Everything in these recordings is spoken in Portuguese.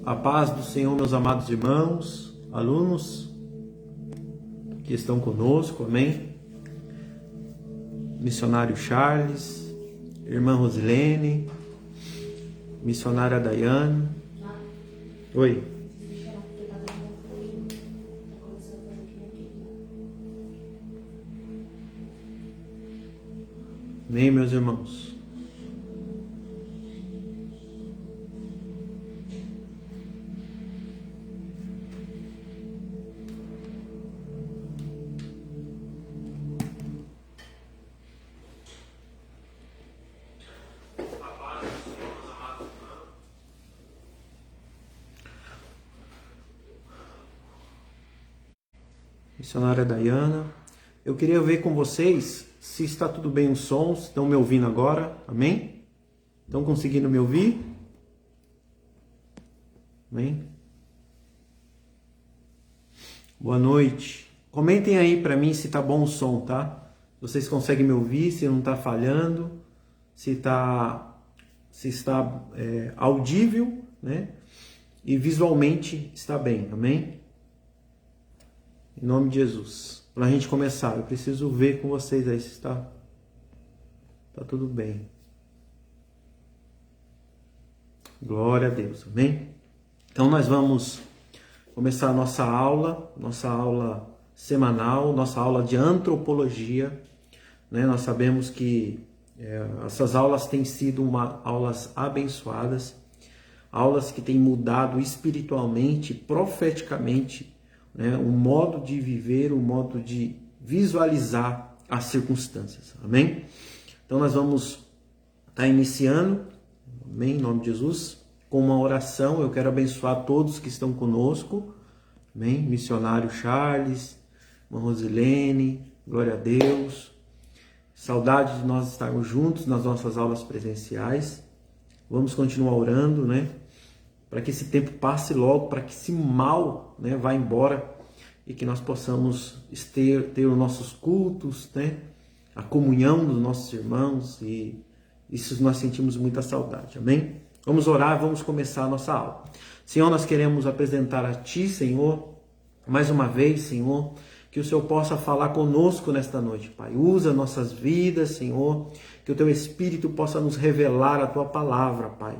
A paz do Senhor, meus amados irmãos, alunos que estão conosco, amém? Missionário Charles, irmã Rosilene, missionária Daiane. Oi. Amém, meus irmãos? Missionária Dayana, eu queria ver com vocês se está tudo bem os sons. Estão me ouvindo agora? Amém? Estão conseguindo me ouvir? Amém? Boa noite. Comentem aí para mim se tá bom o som, tá? Vocês conseguem me ouvir, se não está falhando, se está audível, né? E visualmente está bem, amém? Em nome de Jesus. Para a gente começar, eu preciso ver com vocês aí se está tudo bem. Glória a Deus, amém? Então nós vamos começar a nossa aula semanal, nossa aula de antropologia, né? Nós sabemos que essas aulas têm sido aulas abençoadas, aulas que têm mudado espiritualmente, profeticamente, né, o modo de viver, o modo de visualizar as circunstâncias, amém? Então nós vamos estar iniciando, amém, em nome de Jesus, com uma oração. Eu quero abençoar todos que estão conosco, amém? Missionário Charles, irmã Rosilene, glória a Deus, saudade de nós estarmos juntos nas nossas aulas presenciais. Vamos continuar orando, né? Para que esse tempo passe logo, para que esse mal, né, vá embora e que nós possamos ter os nossos cultos, né, a comunhão dos nossos irmãos, e isso nós sentimos muita saudade, amém? Vamos orar, vamos começar a nossa aula. Senhor, nós queremos apresentar a Ti, Senhor, mais uma vez, Senhor, que o Senhor possa falar conosco nesta noite, Pai. Usa nossas vidas, Senhor, que o Teu Espírito possa nos revelar a Tua palavra, Pai.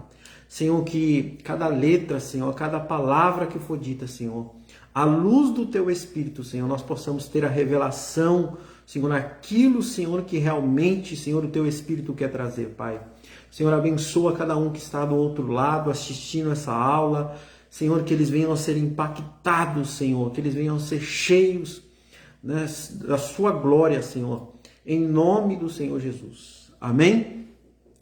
Senhor, que cada letra, Senhor, cada palavra que for dita, Senhor, à luz do Teu Espírito, Senhor, nós possamos ter a revelação, Senhor, naquilo, Senhor, que realmente, Senhor, o Teu Espírito quer trazer, Pai. Senhor, abençoa cada um que está do outro lado assistindo essa aula, Senhor, que eles venham a ser impactados, Senhor, que eles venham a ser cheios, né, da Sua glória, Senhor, em nome do Senhor Jesus. Amém?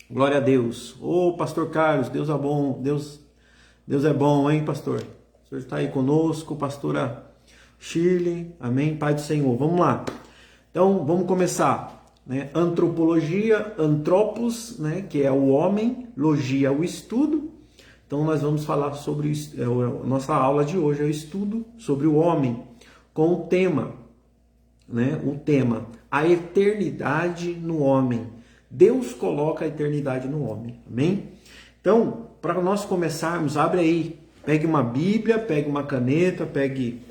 Glória a Deus. Ô, pastor Carlos, Deus é bom, Deus é bom, hein, pastor? O senhor está aí conosco, pastora Shirley, amém? Pai do Senhor, vamos lá. Então, vamos começar, né? Antropologia, antropos, né, que é o homem, logia, o estudo. Então, nós vamos falar sobre, nossa aula de hoje é o estudo sobre o homem, com o tema, né? O tema, a eternidade no homem. Deus coloca a eternidade no homem, amém? Então, para nós começarmos, abre aí, pegue uma Bíblia, pegue uma caneta, pegue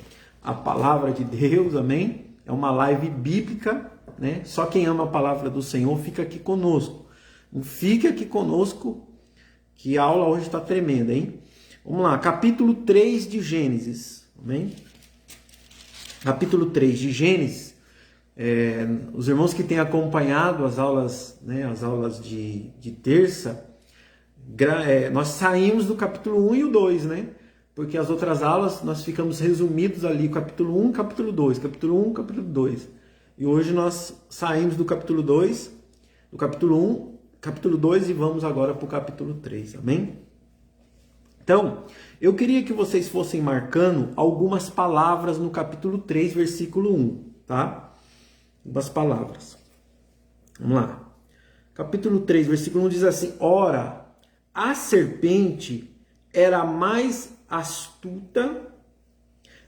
a palavra de Deus, amém? É uma live bíblica, né? Só quem ama a palavra do Senhor fica aqui conosco. Fique aqui conosco, que a aula hoje está tremenda, hein? Vamos lá, capítulo 3 de Gênesis, amém? Capítulo 3 de Gênesis. Os irmãos que têm acompanhado as aulas, né, as aulas de terça, nós saímos do capítulo 1 e o 2, né? Porque as outras aulas nós ficamos resumidos ali, capítulo 1, capítulo 2, capítulo 1, capítulo 2. E hoje nós saímos do capítulo 2, do capítulo 1, capítulo 2 e vamos agora para o capítulo 3, amém? Então, eu queria que vocês fossem marcando algumas palavras no capítulo 3, versículo 1, tá? Algumas palavras. Vamos lá. Capítulo 3, versículo 1 diz assim: ora, a serpente era a mais astuta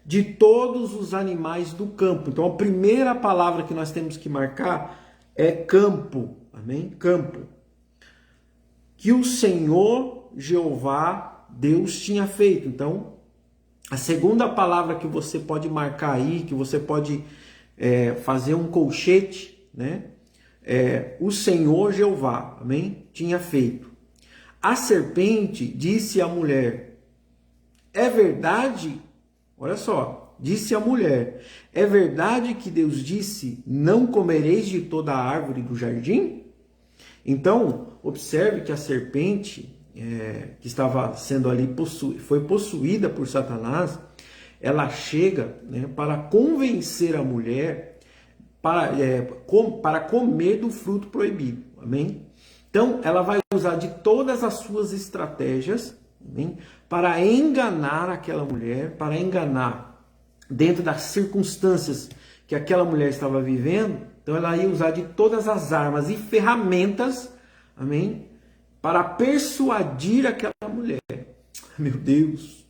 de todos os animais do campo. Então, a primeira palavra que nós temos que marcar é campo. Amém? Campo. Que o Senhor Jeová Deus tinha feito. Então, a segunda palavra que você pode marcar aí, que você pode fazer um colchete, né? O Senhor Jeová, amém? Tinha feito. A serpente disse à mulher, é verdade? Olha só, disse a mulher, é verdade que Deus disse, não comereis de toda a árvore do jardim? Então, observe que a serpente, que estava sendo ali, foi possuída por Satanás, ela chega, né, para convencer a mulher para comer do fruto proibido, amém? Então, ela vai usar de todas as suas estratégias, amém, para enganar aquela mulher, para enganar dentro das circunstâncias que aquela mulher estava vivendo. Então, ela ia usar de todas as armas e ferramentas, amém, para persuadir aquela mulher. Meu Deus,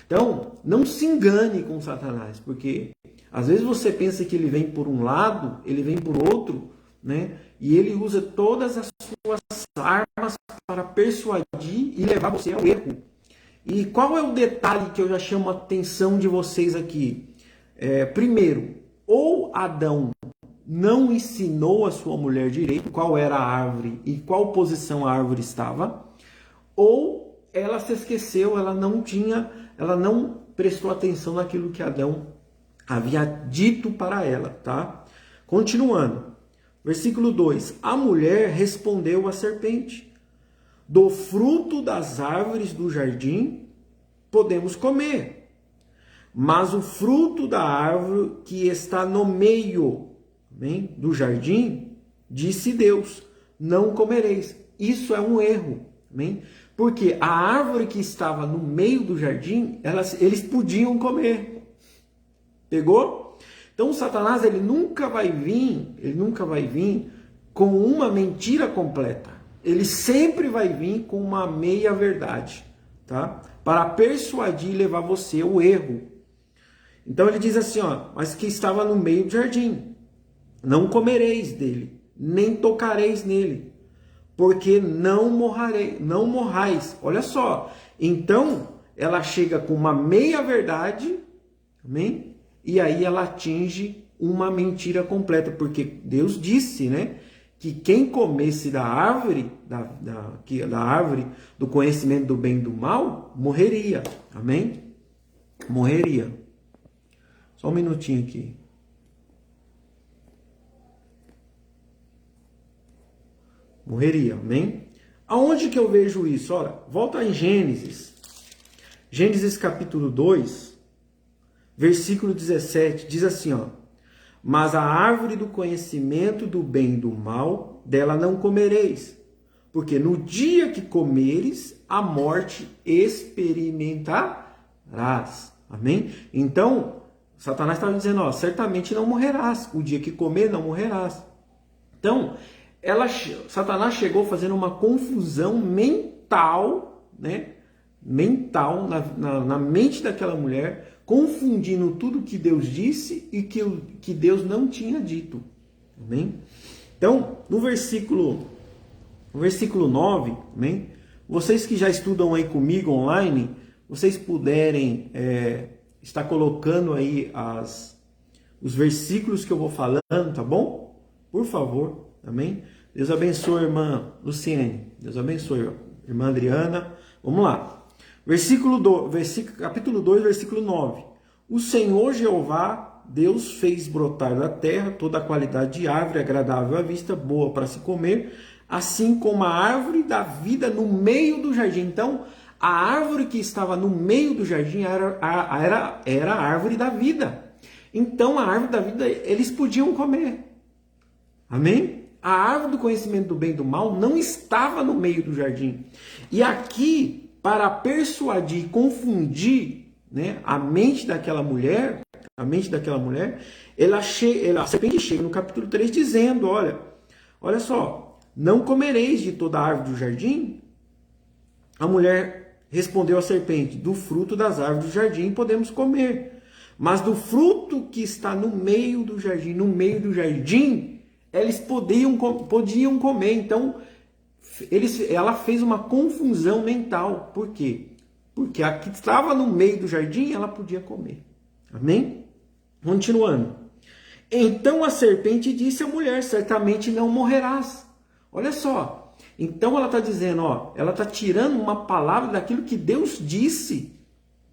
Então, não se engane com Satanás, porque às vezes você pensa que ele vem por um lado, ele vem por outro, né? E ele usa todas as suas armas para persuadir e levar você ao erro. E qual é o detalhe que eu já chamo a atenção de vocês aqui? Primeiro, ou Adão não ensinou a sua mulher direito qual era a árvore e qual posição a árvore estava, ou ela se esqueceu, ela não prestou atenção naquilo que Adão havia dito para ela, tá? Continuando, versículo 2, a mulher respondeu à serpente, do fruto das árvores do jardim podemos comer, mas o fruto da árvore que está no meio, bem, do jardim, disse Deus, não comereis. Isso é um erro, bem? Porque a árvore que estava no meio do jardim, eles podiam comer. Pegou? Então, Satanás, ele nunca vai vir com uma mentira completa. Ele sempre vai vir com uma meia verdade, tá? Para persuadir e levar você ao erro. Então ele diz assim, mas que estava no meio do jardim, não comereis dele, nem tocareis nele, porque não morrais. Olha só, então ela chega com uma meia verdade, amém? E aí ela atinge uma mentira completa, porque Deus disse, né, que quem comesse da árvore, da árvore do conhecimento do bem e do mal, morreria, amém? Morreria. Só um minutinho aqui. Morreria, amém? Aonde que eu vejo isso? Olha, volta em Gênesis. Gênesis capítulo 2, versículo 17, diz assim, mas a árvore do conhecimento do bem e do mal, dela não comereis, porque no dia que comeres, a morte experimentarás. Amém? Então, Satanás estava dizendo, certamente não morrerás. O dia que comer, não morrerás. Então, Satanás chegou fazendo uma confusão mental, né? Mental na mente daquela mulher, confundindo tudo que Deus disse e que Deus não tinha dito. Amém? Então, no versículo 9, amém? Vocês que já estudam aí comigo online, vocês puderem estar colocando aí os versículos que eu vou falando, tá bom? Por favor, amém? Deus abençoe a irmã Luciene, Deus abençoe a irmã Adriana. Vamos lá. Capítulo 2, versículo 9. O Senhor Jeová, Deus, fez brotar da terra toda a qualidade de árvore, agradável à vista, boa para se comer, assim como a árvore da vida no meio do jardim. Então, a árvore que estava no meio do jardim era a árvore da vida. Então, a árvore da vida eles podiam comer. Amém? A árvore do conhecimento do bem e do mal não estava no meio do jardim. E aqui, para persuadir e confundir, né, a mente daquela mulher, a serpente chega no capítulo 3 dizendo, olha só, não comereis de toda a árvore do jardim? A mulher respondeu à serpente, do fruto das árvores do jardim podemos comer, mas do fruto que está no meio do jardim, eles podiam comer. Então, ela fez uma confusão mental. Por quê? Porque a que estava no meio do jardim, ela podia comer. Amém? Continuando. Então a serpente disse à mulher, certamente não morrerás. Olha só. Então ela está dizendo, ó, ela está tirando uma palavra daquilo que Deus disse.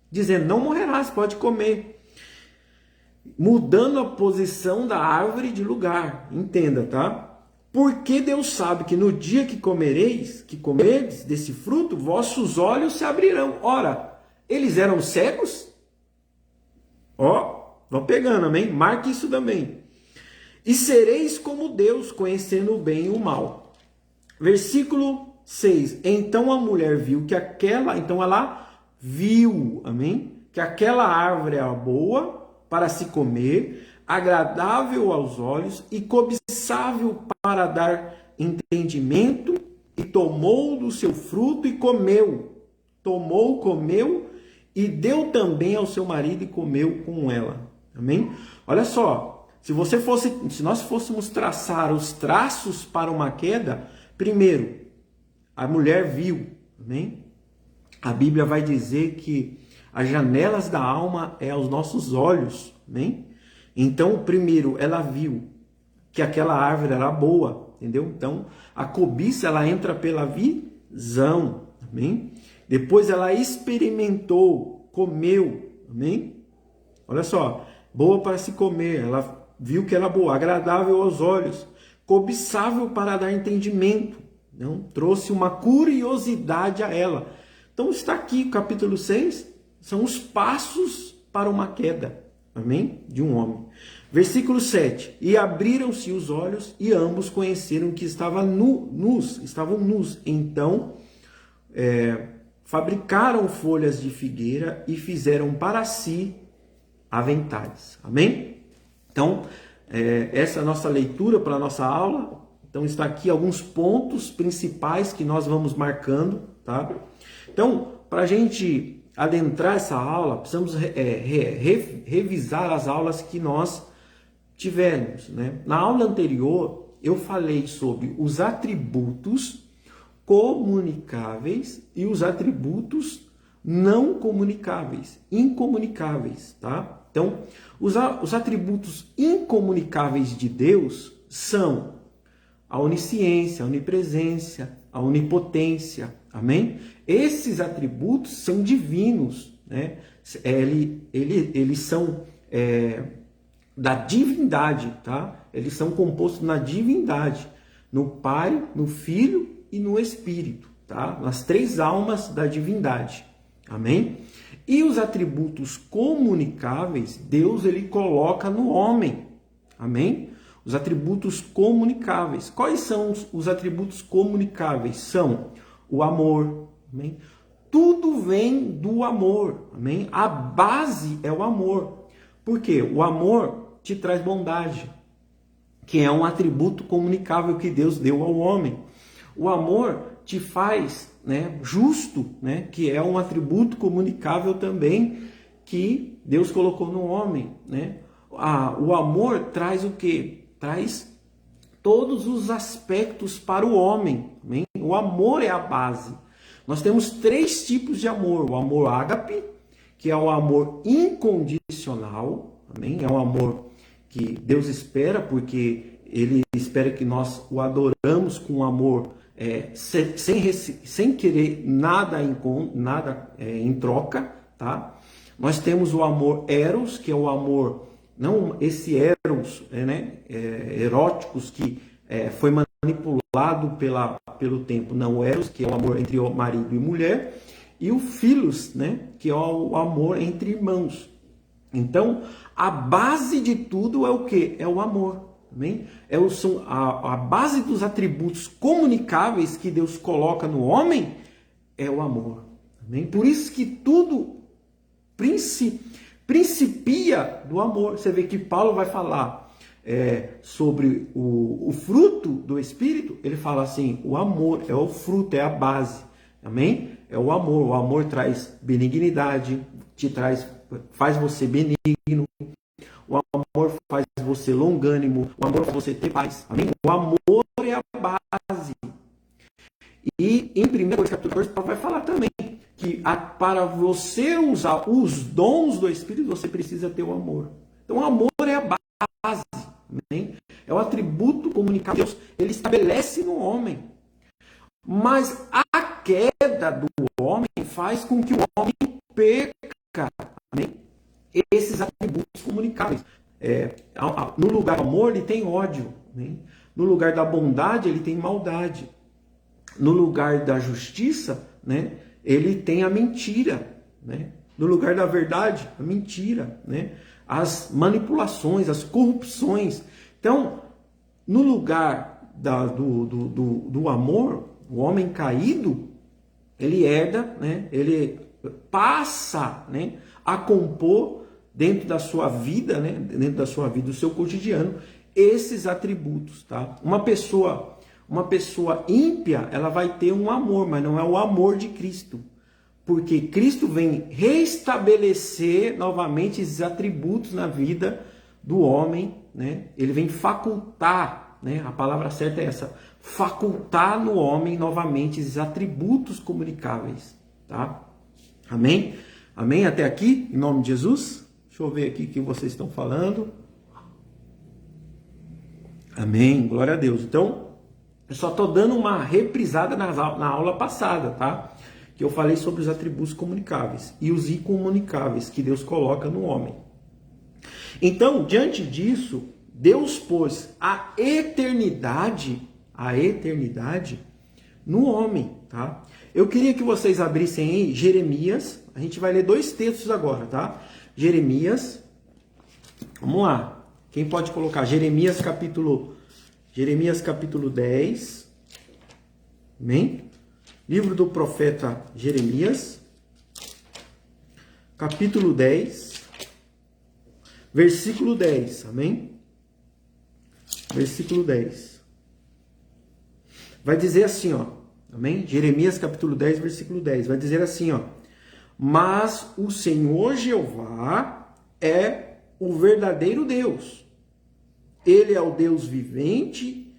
Dizendo, não morrerás, pode comer. Mudando a posição da árvore de lugar. Entenda, tá? Porque Deus sabe que no dia que comerdes desse fruto, vossos olhos se abrirão. Ora, eles eram cegos? Ó, vão pegando, amém? Marque isso também. E sereis como Deus, conhecendo o bem e o mal. Versículo 6. Então a mulher viu que então ela viu, amém? Que aquela árvore era boa para se comer, agradável aos olhos e cobiçável para dar entendimento, e tomou do seu fruto e comeu. Tomou, comeu e deu também ao seu marido e comeu com ela. Amém? Olha só, se nós fôssemos traçar os traços para uma queda, primeiro, a mulher viu, amém? A Bíblia vai dizer que as janelas da alma é aos nossos olhos, amém? Então, primeiro, ela viu que aquela árvore era boa, entendeu? Então, a cobiça, ela entra pela visão, amém? Depois ela experimentou, comeu, amém? Olha só, boa para se comer, ela viu que era boa, agradável aos olhos, cobiçável para dar entendimento, não? Trouxe uma curiosidade a ela. Então está aqui, capítulo 6, são os passos para uma queda, amém? De um homem. Versículo 7, e abriram-se os olhos e ambos conheceram que estavam nus, então fabricaram folhas de figueira e fizeram para si aventais, amém? Então, essa é a nossa leitura para a nossa aula. Então está aqui alguns pontos principais que nós vamos marcando, tá? Então, para a gente adentrar essa aula, precisamos revisar as aulas que nós tivemos, né? Na aula anterior, eu falei sobre os atributos comunicáveis e os atributos não comunicáveis, incomunicáveis, tá? Então, os atributos incomunicáveis de Deus são a onisciência, a onipresença, a onipotência, amém? Esses atributos são divinos, né? Eles são da divindade, tá? Eles são compostos na divindade, no Pai, no Filho e no Espírito, tá? Nas três almas da divindade, amém? E os atributos comunicáveis, Deus ele coloca no homem, amém? Os atributos comunicáveis. Quais são os atributos comunicáveis? São o amor, amém? Tudo vem do amor, amém? A base é o amor. Por quê? O amor te traz bondade, que é um atributo comunicável que Deus deu ao homem. O amor te faz, né, justo, né, que é um atributo comunicável também que Deus colocou no homem, né? O amor traz o quê? Traz todos os aspectos para o homem, amém? O amor é a base. Nós temos três tipos de amor. O amor ágape, que é o amor incondicional, amém? É um amor que Deus espera, porque Ele espera que nós o adoramos com amor, sem querer nada em troca, tá? Nós temos o amor eros, que é o amor, não esse eros, eróticos, que foi manipulado pelo tempo, não o eros, que é o amor entre o marido e mulher, e o philos, né, que é o amor entre irmãos. Então, a base de tudo é o quê? É o amor. Amém? A base dos atributos comunicáveis que Deus coloca no homem é o amor. Amém? Por isso que tudo principia do amor. Você vê que Paulo vai falar sobre o fruto do Espírito. Ele fala assim, o amor é o fruto, é a base. Amém? É o amor. O amor traz benignidade, faz você benigno. O amor faz você longânimo. O amor faz você ter paz. Amém? O amor é a base. E em 1 Coríntios capítulo 14, Paulo vai falar também que para você usar os dons do Espírito, você precisa ter o amor. Então o amor é a base, amém? É o atributo comunicado de Deus, ele estabelece no homem. Mas a queda do homem faz com que o homem perca, amém? Esses atributos comunicáveis. No lugar do amor, ele tem ódio. Amém? No lugar da bondade, ele tem maldade. No lugar da justiça, né, ele tem a mentira. Né? No lugar da verdade, a mentira. Né? As manipulações, as corrupções. Então, no lugar do amor, o homem caído, ele herda, né, ele passa, né, a compor dentro da sua vida, né, dentro da sua vida, do seu cotidiano, esses atributos, tá? Uma pessoa ímpia, ela vai ter um amor, mas não é o amor de Cristo. Porque Cristo vem restabelecer novamente esses atributos na vida do homem, né? Ele vem facultar, né? A palavra certa é essa, facultar no homem novamente esses atributos comunicáveis, tá? Amém? Amém até aqui, em nome de Jesus? Deixa eu ver aqui o que vocês estão falando. Amém, glória a Deus. Então, eu só estou dando uma reprisada na aula passada, tá? Que eu falei sobre os atributos comunicáveis e os incomunicáveis que Deus coloca no homem. Então, diante disso, Deus pôs a eternidade no homem, tá? Eu queria que vocês abrissem aí Jeremias. A gente vai ler 2 textos agora, tá? Jeremias. Vamos lá. Quem pode colocar? Jeremias capítulo 10. Amém? Livro do profeta Jeremias, capítulo 10, versículo 10. Amém? Versículo 10. Vai dizer assim, ó. Amém? Jeremias capítulo 10, versículo 10. Vai dizer assim, ó. Mas o Senhor Jeová é o verdadeiro Deus. Ele é o Deus vivente.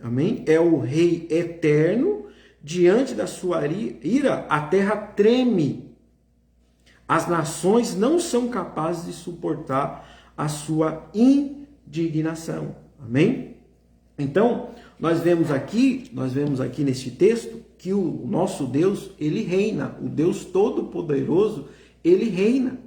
Amém? É o Rei eterno. Diante da sua ira, a terra treme. As nações não são capazes de suportar a sua indignação. Amém? Então, nós vemos aqui neste texto que o nosso Deus, ele reina. O Deus Todo-Poderoso, ele reina.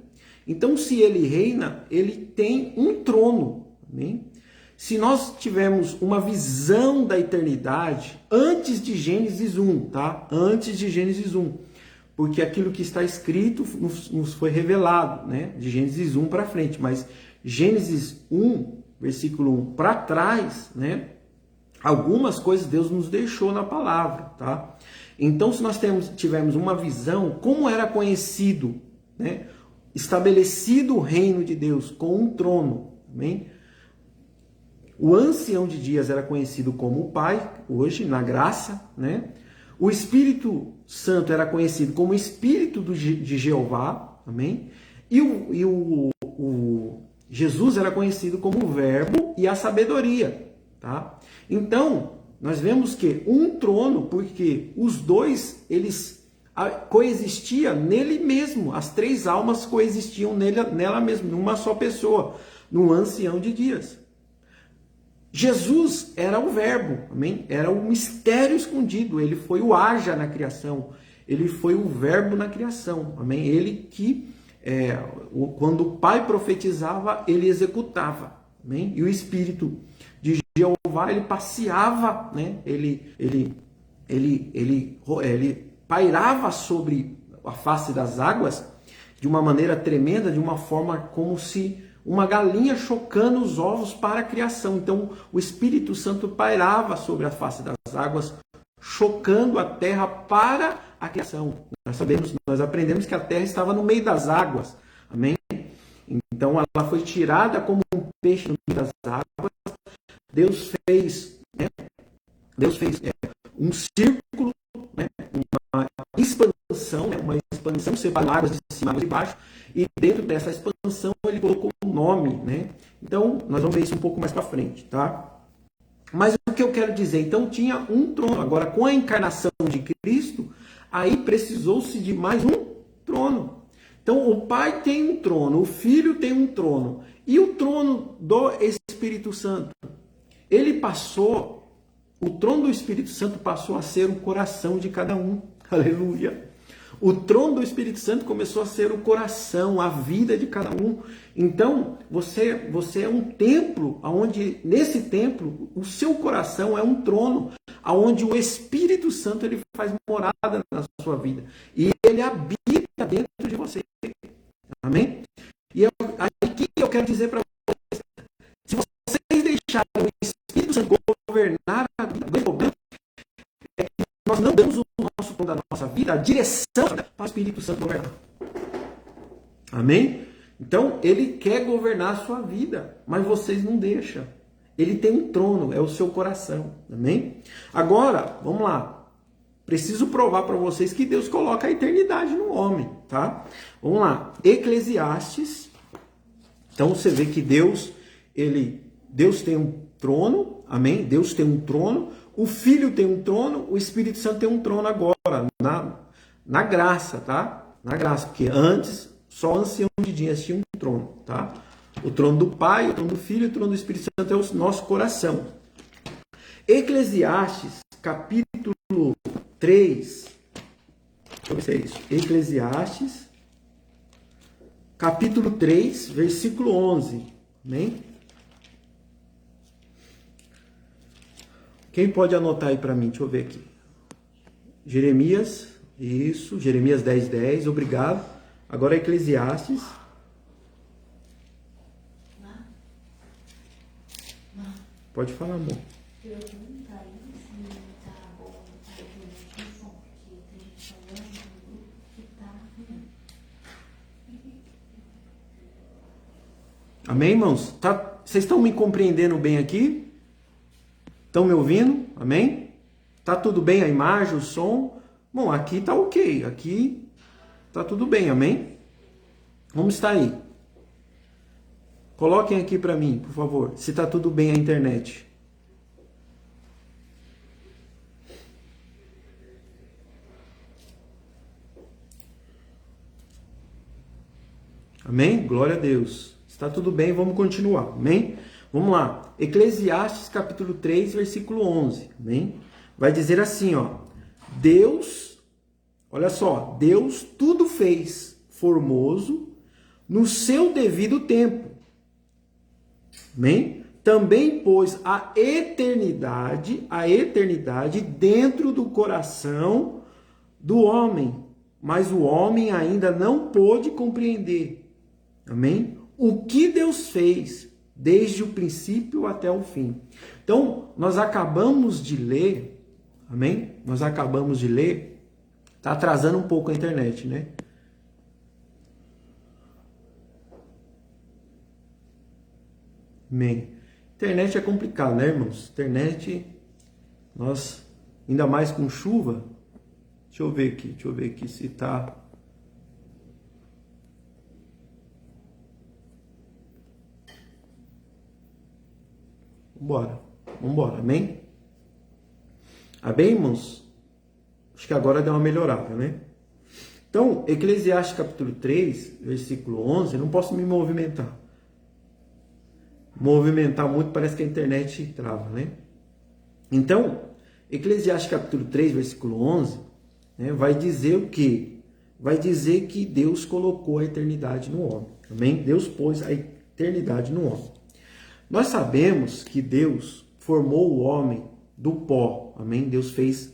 Então, se ele reina, ele tem um trono. Amém? Se nós tivermos uma visão da eternidade antes de Gênesis 1, tá? Antes de Gênesis 1. Porque aquilo que está escrito nos foi revelado, né? De Gênesis 1 para frente. Mas Gênesis 1, versículo 1 para trás, né? Algumas coisas Deus nos deixou na palavra, tá? Então, se nós tivermos uma visão, como era conhecido, né? Estabelecido o reino de Deus com um trono, amém? O ancião de dias era conhecido como o Pai, hoje, na graça, né? O Espírito Santo era conhecido como Espírito de Jeová, amém? E o Jesus era conhecido como o Verbo e a sabedoria, tá? Então, nós vemos que um trono, porque os dois, eles coexistiam nele mesmo, as 3 almas coexistiam nela mesma, numa só pessoa, no ancião de dias. Jesus era o verbo, amém? Era o mistério escondido, ele foi o haja na criação, ele foi o verbo na criação, amém? Ele que, quando o Pai profetizava, ele executava, amém? E o Espírito de Jeová, ele passeava, né? Ele pairava sobre a face das águas de uma maneira tremenda, de uma forma como se uma galinha chocando os ovos para a criação. Então, o Espírito Santo pairava sobre a face das águas, chocando a terra para a criação. Nós aprendemos que a terra estava no meio das águas. Amém? Então, ela foi tirada como um peixe no meio das águas. Deus fez um círculo, né? Uma expansão, separando águas de cima e águas de baixo. E dentro dessa expansão, ele colocou um nome, né? Então, nós vamos ver isso um pouco mais para frente, tá? Mas o que eu quero dizer? Então tinha um trono. Agora, com a encarnação de Cristo, aí precisou-se de mais um trono. Então o Pai tem um trono, o Filho tem um trono. E o trono do Espírito Santo? Ele passou, o trono do Espírito Santo passou a ser o coração de cada um. Aleluia! O trono do Espírito Santo começou a ser o coração, a vida de cada um. Então, você é um templo, onde nesse templo, o seu coração é um trono, onde o Espírito Santo ele faz morada na sua vida. E ele habita dentro de você. Amém? E aqui eu quero dizer para vocês, se vocês deixarem o Espírito Santo governar a vida, o problema é que nós não damos o nosso tom da nossa vida, a direção para o Espírito Santo governar. Amém? Então, ele quer governar a sua vida, mas vocês não deixam. Ele tem um trono, é o seu coração. Amém? Agora, vamos lá. Preciso provar para vocês que Deus coloca a eternidade no homem, tá? Vamos lá. Eclesiastes. Então, você vê que Deus tem um trono, amém? Deus tem um trono. O Filho tem um trono, o Espírito Santo tem um trono agora, na graça, tá? Na graça, porque antes só o ancião de dias tinha um trono, tá? O trono do Pai, o trono do Filho e o trono do Espírito Santo é o nosso coração. Eclesiastes, capítulo 3. Deixa eu ver se é isso. Eclesiastes, capítulo 3, versículo 11. Amém? Quem pode anotar aí para mim? Deixa eu ver aqui. Jeremias, isso, Jeremias 10:10, obrigado. Agora Eclesiastes. Pode falar, amor. Amém, irmãos? Vocês estão me compreendendo bem aqui? Estão me ouvindo? Amém? Tá tudo bem a imagem, o som? Bom, aqui tá ok. Aqui tá tudo bem, amém? Vamos estar aí. Coloquem aqui para mim, por favor, se tá tudo bem a internet. Amém? Glória a Deus. Está tudo bem, vamos continuar. Amém? Vamos lá. Eclesiastes capítulo 3, versículo 11. Amém? Vai dizer assim, ó. Deus, olha só, Deus tudo fez formoso no seu devido tempo. Amém? Também pôs a eternidade dentro do coração do homem, mas o homem ainda não pôde compreender. Amém? O que Deus fez desde o princípio até o fim. Então, nós acabamos de ler, amém? Nós acabamos de ler, tá atrasando um pouco a internet, né? Amém. Internet é complicado, né, irmãos? Internet, nós, ainda mais com chuva. Deixa eu ver aqui se tá. Vambora, amém? Amém, irmãos? Acho que agora deu uma melhorada, né? Então, Eclesiastes capítulo 3, versículo 11, não posso me movimentar. Movimentar muito, parece que a internet trava, né? Então, Eclesiastes capítulo 3, versículo 11, né, vai dizer o quê? Vai dizer que Deus colocou a eternidade no homem, amém? Deus pôs a eternidade no homem. Nós sabemos que Deus formou o homem do pó, amém? Deus fez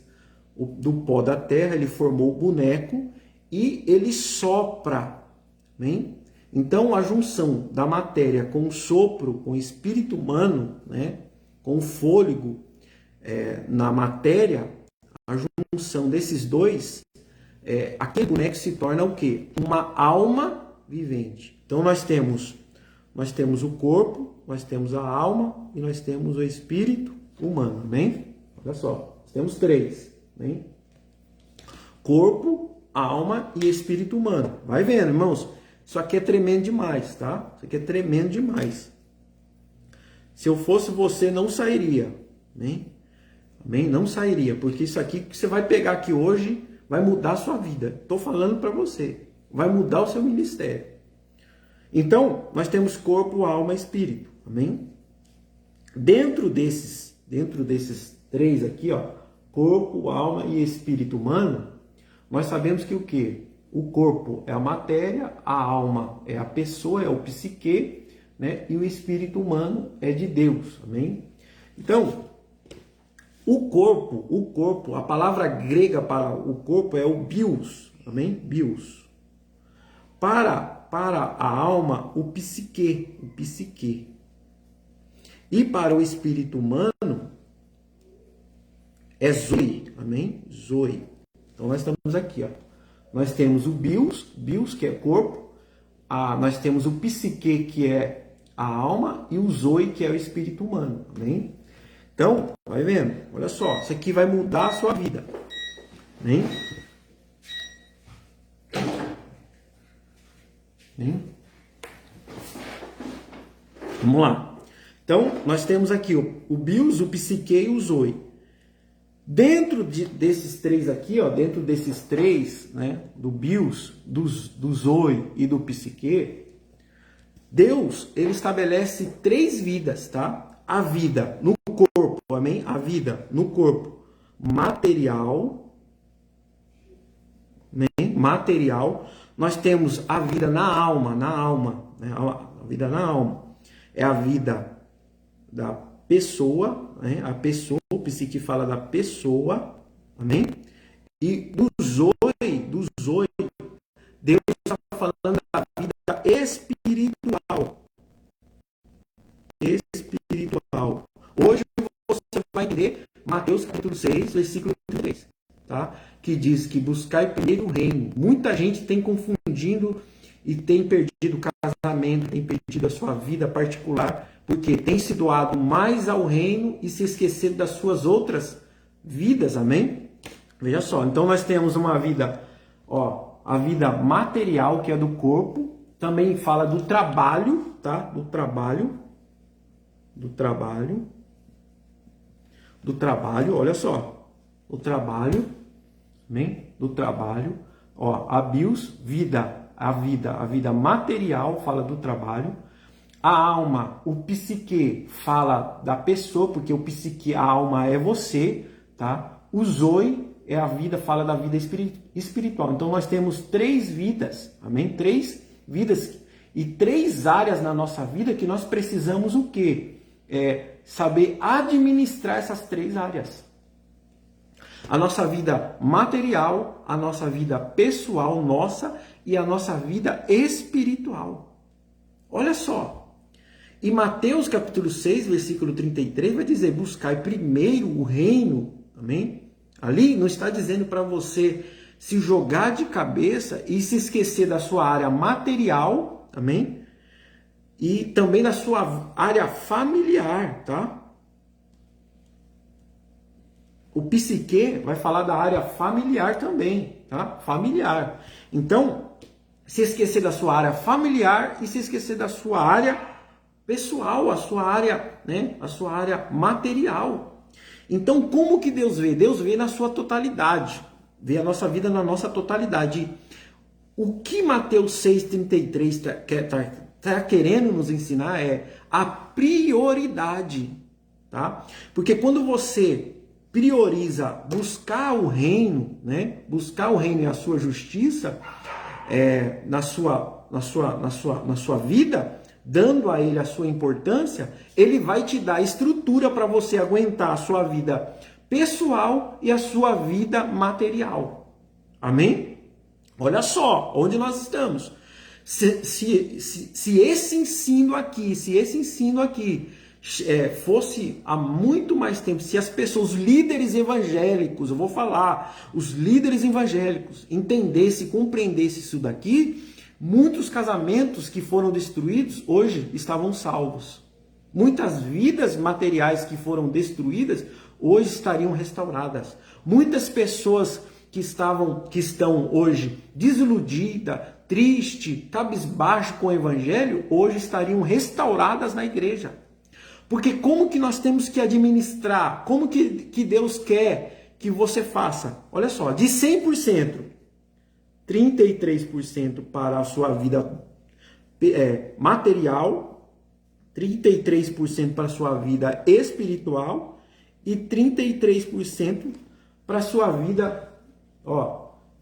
do pó da terra, ele formou o boneco e ele sopra, amém? Então a junção da matéria com o sopro, com o espírito humano, né? Com o fôlego na matéria, a junção desses dois, aquele boneco se torna o quê? Uma alma vivente. Então nós temos o corpo, nós temos a alma e nós temos o espírito humano, amém? Olha só, nós temos três, amém? Corpo, alma e espírito humano. Vai vendo, irmãos, isso aqui é tremendo demais, tá? Isso aqui é tremendo demais. Se eu fosse você, não sairia. Amém? Amém? Não sairia, porque isso aqui que você vai pegar aqui hoje vai mudar a sua vida. Estou falando para você. Vai mudar o seu ministério. Então, nós temos corpo, alma e espírito. Amém? Dentro desses três aqui, ó, corpo, alma e espírito humano, nós sabemos que o quê? O corpo é a matéria, a alma é a pessoa, é o psique, né? E o espírito humano é de Deus. Amém? Então, o corpo, a palavra grega para o corpo é o bios. Amém? Bios. Para a alma, o psique. E para o espírito humano, é zoe, amém? Zoe. Então nós estamos aqui, ó. Nós temos o bios que é corpo, nós temos o psique, que é a alma, e o zoe, que é o espírito humano, amém? Então, vai vendo, olha só, isso aqui vai mudar a sua vida, amém? Vamos lá. Então, nós temos aqui o bios, o psique e o zoe. Dentro desses três aqui, ó, dentro desses três, né, do bios, do zoe e do psique, Deus, ele estabelece três vidas, tá? A vida no corpo, amém? A vida no corpo material, amém? Material. Nós temos a vida na alma, né? A vida na alma. É a vida da pessoa, né? A pessoa, o psique fala da pessoa, amém? E do zoe, Deus está falando da vida espiritual. Espiritual. Hoje você vai entender Mateus capítulo 6, versículo 3, tá? Que diz que buscai primeiro o reino. Muita gente tem confundindo e tem perdido o casamento, tem perdido a sua vida particular, porque tem se doado mais ao reino e se esquecido das suas outras vidas, amém? Veja só, então nós temos uma vida, ó, a vida material, que é do corpo, também fala do trabalho, tá? Do trabalho, olha só, o trabalho, amém? Do trabalho, ó, a bios, a vida material fala do trabalho. A alma, o psique fala da pessoa, porque o psique, a alma é você, tá? O zoe é a vida, fala da vida espiritual. Então nós temos três vidas, amém? Três vidas e três áreas na nossa vida que nós precisamos o quê? Saber administrar essas três áreas. A nossa vida material, a nossa vida pessoal nossa e a nossa vida espiritual. Olha só. E Mateus capítulo 6, versículo 33 vai dizer: buscai primeiro o reino, amém? Ali não está dizendo para você se jogar de cabeça e se esquecer da sua área material, amém? E também da sua área familiar, tá? O psique vai falar da área familiar também, tá? Familiar. Então, se esquecer da sua área familiar e se esquecer da sua área pessoal, a sua área, né? A sua área material. Então, como que Deus vê? Deus vê na sua totalidade. Vê a nossa vida na nossa totalidade. O que Mateus 6,33 está querendo nos ensinar é a prioridade, tá? Porque quando você prioriza buscar o reino, né? Buscar o reino e a sua justiça na sua vida, dando a ele a sua importância, ele vai te dar estrutura para você aguentar a sua vida pessoal e a sua vida material. Amém? Olha só onde nós estamos. Se esse ensino aqui fosse há muito mais tempo, se as pessoas, os líderes evangélicos, eu vou falar, os líderes evangélicos entendessem, compreendessem isso daqui, muitos casamentos que foram destruídos hoje estavam salvos. Muitas vidas materiais que foram destruídas hoje estariam restauradas. Muitas pessoas que estão hoje desiludidas, tristes, cabisbaixo com o evangelho, hoje estariam restauradas na igreja. Porque como que nós temos que administrar? Como que Deus quer que você faça? Olha só, de 100%, 33% para a sua vida material, 33% para a sua vida espiritual e 33% para a sua vida,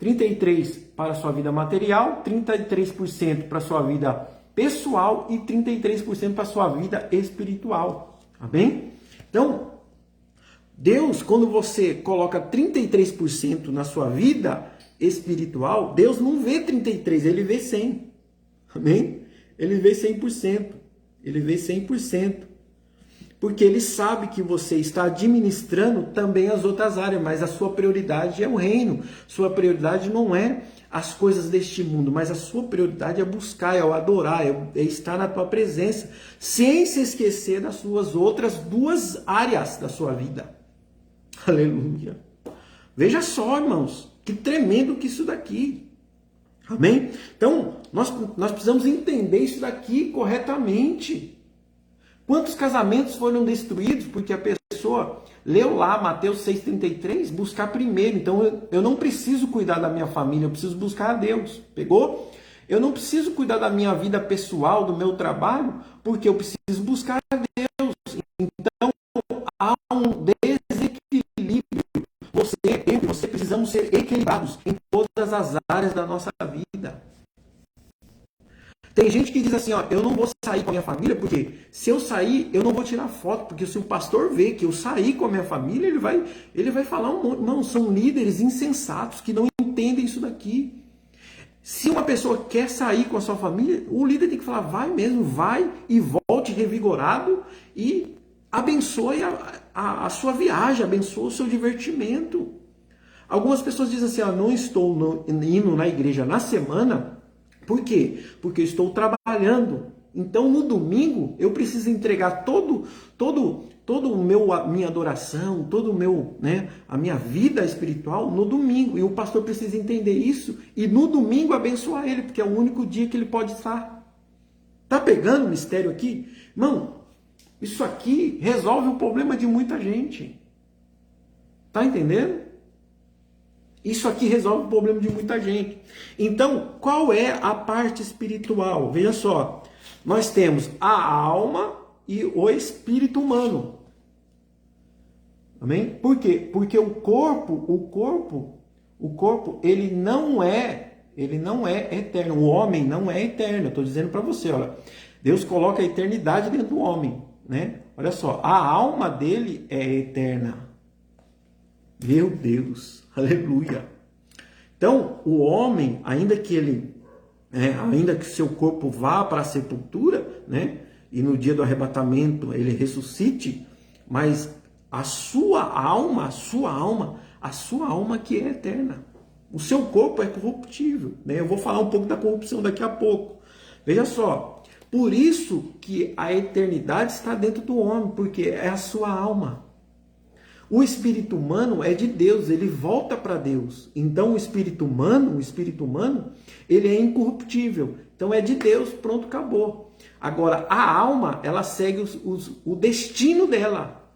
33% para a sua vida material, 33% para a sua vida pessoal e 33% para a sua vida espiritual. Amém? Então, Deus, quando você coloca 33% na sua vida espiritual, Deus não vê 33%, ele vê 100%. Amém? Ele vê 100%. Ele vê 100%. Porque ele sabe que você está administrando também as outras áreas, mas a sua prioridade é o reino. Sua prioridade não é as coisas deste mundo, mas a sua prioridade é buscar, é o adorar, é estar na tua presença, sem se esquecer das suas outras duas áreas da sua vida. Aleluia. Veja só, irmãos, que tremendo que isso daqui. Amém? Então, nós precisamos entender isso daqui corretamente. Quantos casamentos foram destruídos porque a pessoa leu lá Mateus 6,33, buscar primeiro. Então eu não preciso cuidar da minha família, eu preciso buscar a Deus. Pegou? Eu não preciso cuidar da minha vida pessoal, do meu trabalho, porque eu preciso buscar a Deus. Então há um desequilíbrio. Você precisamos ser equilibrados em todas as áreas da nossa vida. Tem gente que diz assim, eu não vou sair com a minha família, porque se eu sair, eu não vou tirar foto, porque se o pastor vê que eu saí com a minha família, ele vai falar um monte. Não, são líderes insensatos que não entendem isso daqui. Se uma pessoa quer sair com a sua família, o líder tem que falar, vai mesmo, vai e volte revigorado e abençoe a sua viagem, abençoe o seu divertimento. Algumas pessoas dizem assim, não estou indo na igreja na semana. Por quê? Porque eu estou trabalhando. Então, no domingo, eu preciso entregar todo a minha adoração, a minha vida espiritual no domingo. E o pastor precisa entender isso e no domingo abençoar ele, porque é o único dia que ele pode estar. Tá pegando o mistério aqui? Irmão, isso aqui resolve o problema de muita gente. Tá entendendo? Isso aqui resolve o problema de muita gente. Então, qual é a parte espiritual? Veja só, nós temos a alma e o espírito humano. Amém? Por quê? Porque o corpo, ele não é eterno. O homem não é eterno. Eu estou dizendo para você, olha, Deus coloca a eternidade dentro do homem, né? Olha só, a alma dele é eterna. Meu Deus, aleluia. Então, o homem, ainda que seu corpo vá para a sepultura, né? E no dia do arrebatamento ele ressuscite, mas a sua alma que é eterna. O seu corpo é corruptível, né? Eu vou falar um pouco da corrupção daqui a pouco. Veja só, por isso que a eternidade está dentro do homem, porque é a sua alma. O espírito humano é de Deus, ele volta para Deus. Então o espírito humano, ele é incorruptível. Então é de Deus, pronto, acabou. Agora a alma, ela segue o destino dela.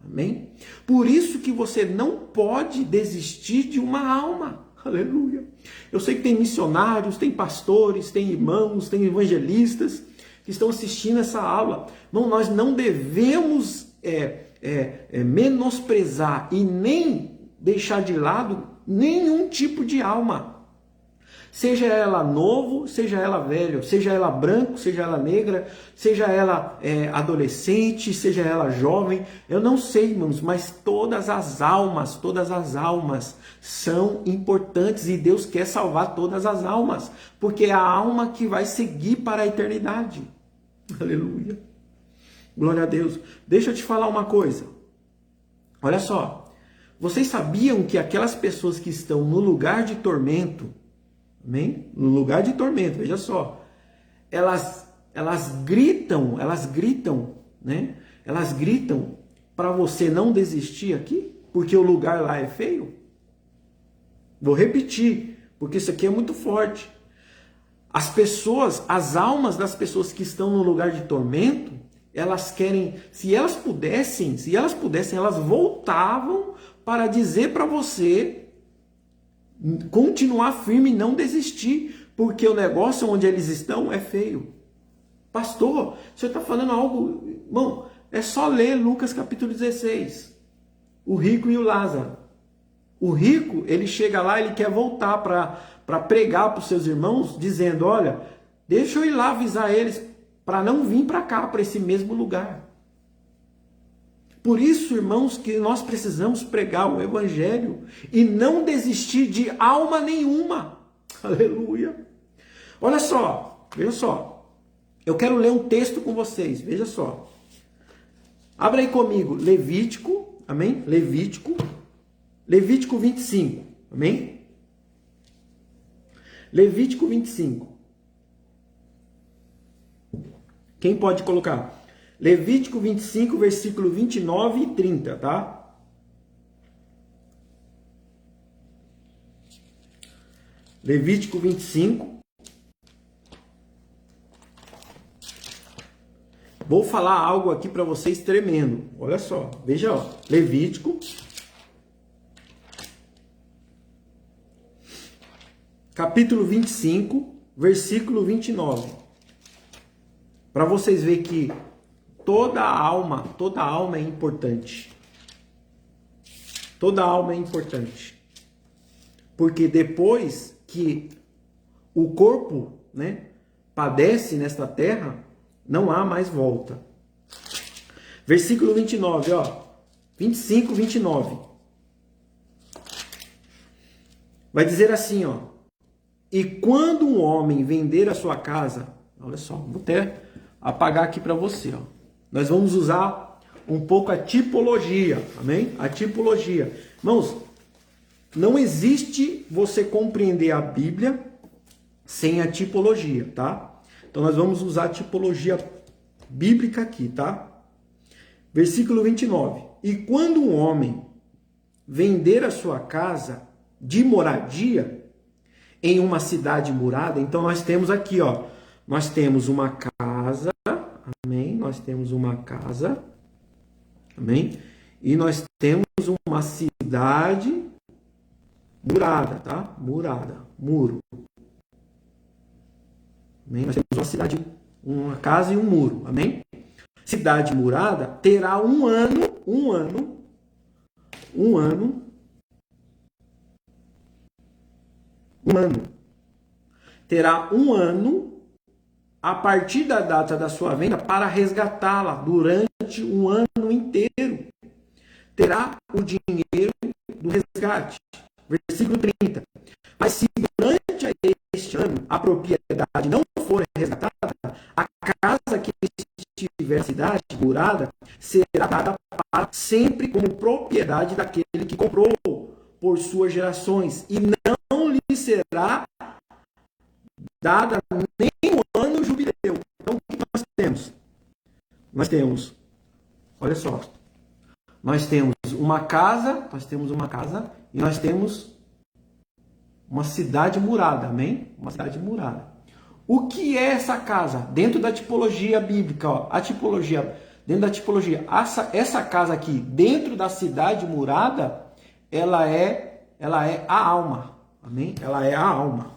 Amém? Por isso que você não pode desistir de uma alma. Aleluia. Eu sei que tem missionários, tem pastores, tem irmãos, tem evangelistas que estão assistindo essa aula. Não, nós não devemos menosprezar e nem deixar de lado nenhum tipo de alma. Seja ela novo, seja ela velho, seja ela branco, seja ela negra, seja ela adolescente, seja ela jovem, eu não sei, irmãos, mas todas as almas são importantes e Deus quer salvar todas as almas, porque é a alma que vai seguir para a eternidade. Aleluia. Glória a Deus. Deixa eu te falar uma coisa. Olha só. Vocês sabiam que aquelas pessoas que estão no lugar de tormento, amém? No lugar de tormento, veja só. Elas gritam, né? Elas gritam para você não desistir aqui, porque o lugar lá é feio. Vou repetir, porque isso aqui é muito forte. As almas das pessoas que estão no lugar de tormento, elas querem, se elas pudessem, elas voltavam para dizer para você continuar firme e não desistir, porque o negócio onde eles estão é feio. Pastor, você está falando algo, irmão, é só ler Lucas capítulo 16, o rico e o Lázaro. O rico, ele chega lá, ele quer voltar para pregar para os seus irmãos, dizendo, olha, deixa eu ir lá avisar eles para não vir para cá, para esse mesmo lugar. Por isso, irmãos, que nós precisamos pregar o evangelho e não desistir de alma nenhuma. Aleluia. Olha só, veja só. Eu quero ler um texto com vocês, veja só. Abra aí comigo, Levítico, amém? Levítico 25, amém? Levítico 25. Quem pode colocar? Levítico 25, versículo 29 e 30, tá? Levítico 25. Vou falar algo aqui para vocês tremendo. Olha só, veja, ó. Levítico, capítulo 25, versículo 29. Para vocês verem que toda alma é importante. Toda alma é importante. Porque depois que o corpo, né, padece nesta terra, não há mais volta. Versículo 29, ó. 25, 29. Vai dizer assim, ó. E quando um homem vender a sua casa, olha só, vou até apagar aqui para você, ó. Nós vamos usar um pouco a tipologia, amém? A tipologia. Irmãos, não existe você compreender a Bíblia sem a tipologia, tá? Então nós vamos usar a tipologia bíblica aqui, tá? Versículo 29. E quando um homem vender a sua casa de moradia em uma cidade murada, então nós temos aqui, ó, nós temos uma casa, amém? Nós temos uma casa, amém? E nós temos uma cidade murada, tá? Murada, muro. Amém? Nós temos uma cidade, uma casa e um muro, amém? Cidade murada terá um ano, terá um ano a partir da data da sua venda para resgatá-la durante um ano inteiro. Terá o dinheiro do resgate. Versículo 30. Mas se durante este ano a propriedade não for resgatada, a casa que estiver na cidade murada será dada para sempre como propriedade daquele que comprou por suas gerações, e não lhe será dada nem um ano jubileu. Então, o que nós temos? Olha só, nós temos uma casa e nós temos uma cidade murada, amém? Uma cidade murada. O que é essa casa? Dentro da tipologia bíblica, ó, dentro da tipologia, essa casa aqui, dentro da cidade murada, ela é a alma, amém? Ela é a alma.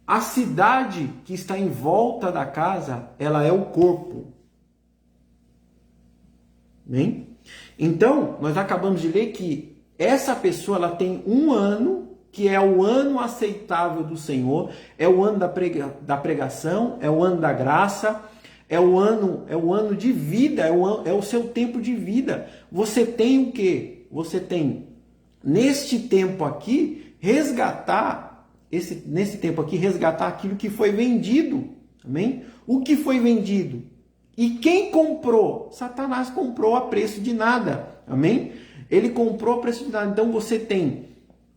A cidade que está em volta da casa, ela é o corpo. Amém? Então, nós acabamos de ler que essa pessoa ela tem um ano, que é o ano aceitável do Senhor, é o ano da pregação, é o ano da graça, é o ano de vida, é o seu tempo de vida. Você tem o quê? Você tem, neste tempo aqui, nesse tempo aqui, resgatar aquilo que foi vendido. Amém? O que foi vendido? E quem comprou? Satanás comprou a preço de nada. Amém? Ele comprou a preço de nada. Então você tem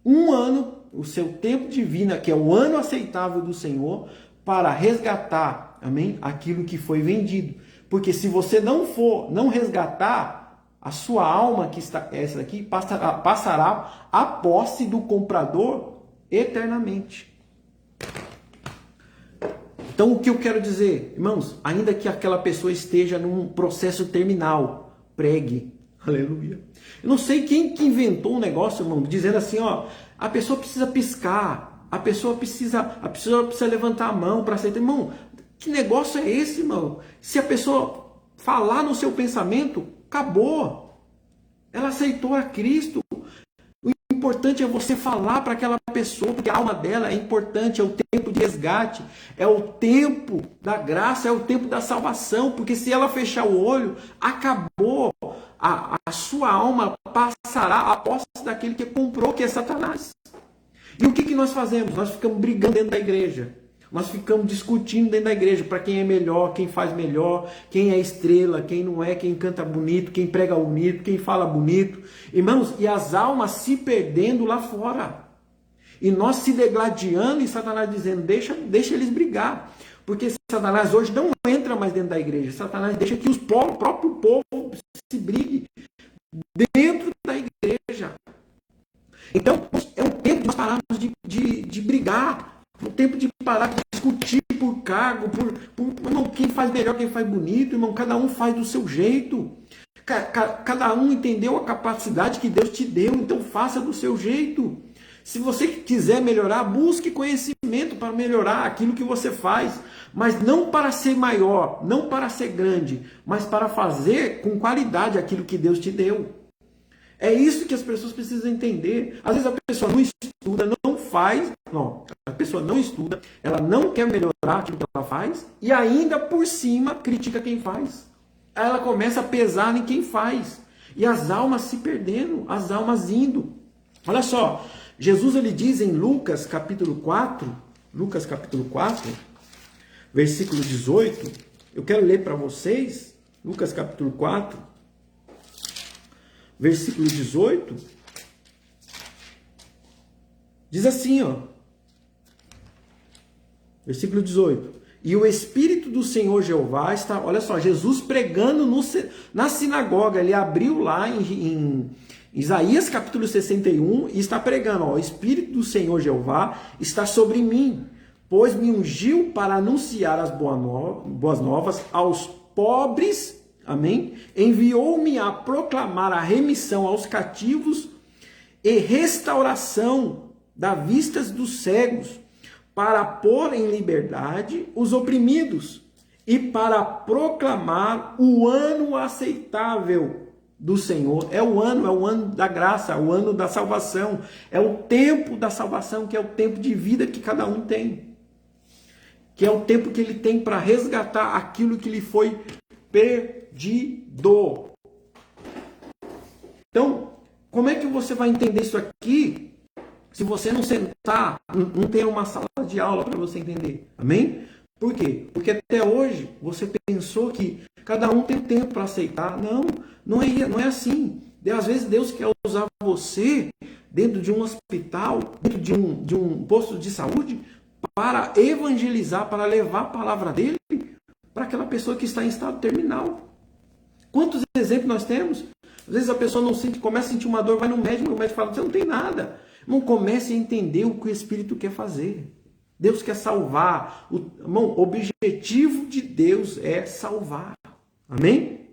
um ano, o seu tempo de vida, que é o ano aceitável do Senhor, para resgatar, amém, aquilo que foi vendido. Porque se você não resgatar, a sua alma, que está essa daqui, passará a posse do comprador eternamente. Então, o que eu quero dizer, irmãos, ainda que aquela pessoa esteja num processo terminal, pregue. Aleluia. Eu não sei quem que inventou um negócio, irmão, dizendo assim, ó, a pessoa precisa piscar, a pessoa precisa levantar a mão para aceitar. Irmão, que negócio é esse, irmão? Se a pessoa falar no seu pensamento, acabou. Ela aceitou a Cristo. O importante é você falar para aquela pessoa, porque a alma dela é importante, é o tempo de resgate, é o tempo da graça, é o tempo da salvação, porque se ela fechar o olho, acabou. A sua alma passará a posse daquele que comprou, que é Satanás. E o que nós fazemos? Nós ficamos brigando dentro da igreja. Nós ficamos discutindo dentro da igreja para quem é melhor, quem faz melhor, quem é estrela, quem não é, quem canta bonito, quem prega bonito, quem fala bonito. Irmãos, e as almas se perdendo lá fora. E nós se degladiando e Satanás dizendo, deixa eles brigar. Porque Satanás hoje não entra mais dentro da igreja. Satanás deixa que o próprio povo se brigue dentro da igreja. Então, é um tempo de nós pararmos de brigar. É um tempo de parar de discutir por cargo, irmão, quem faz melhor, quem faz bonito, irmão, cada um faz do seu jeito. Cada um entendeu a capacidade que Deus te deu, então faça do seu jeito. Se você quiser melhorar, busque conhecimento para melhorar aquilo que você faz, mas não para ser maior, não para ser grande, mas para fazer com qualidade aquilo que Deus te deu. É isso que as pessoas precisam entender. Às vezes a pessoa não estuda, a pessoa não estuda, ela não quer melhorar aquilo que ela faz e ainda por cima critica quem faz. Aí ela começa a pesar em quem faz e as almas se perdendo, as almas indo. Olha só, Jesus ele diz em Lucas capítulo 4, versículo 18, eu quero ler para vocês, Lucas capítulo 4, versículo 18, diz assim, ó, versículo 18, e o Espírito do Senhor Jeová está, olha só, Jesus pregando na sinagoga, ele abriu lá em Isaías capítulo 61 e está pregando, ó, o Espírito do Senhor Jeová está sobre mim, pois me ungiu para anunciar as boas novas aos pobres, amém? Enviou-me a proclamar a remissão aos cativos e restauração da vista dos cegos, para pôr em liberdade os oprimidos e para proclamar o ano aceitável do Senhor. É o ano da graça, é o ano da salvação, é o tempo da salvação, que é o tempo de vida que cada um tem, que é o tempo que ele tem para resgatar aquilo que lhe foi perdido. Então, como é que você vai entender isso aqui se você não sentar, não ter uma sala de aula para você entender? Amém? Por quê? Porque até hoje você pensou que cada um tem tempo para aceitar. Não é assim. Às vezes Deus quer usar você dentro de um hospital, dentro de um posto de saúde, para evangelizar, para levar a palavra dele para aquela pessoa que está em estado terminal. Quantos exemplos nós temos? Às vezes a pessoa começa a sentir uma dor, vai no médico, o médico fala, você não tem nada. Não comece a entender o que o Espírito quer fazer. Deus quer salvar. O objetivo de Deus é salvar. Amém?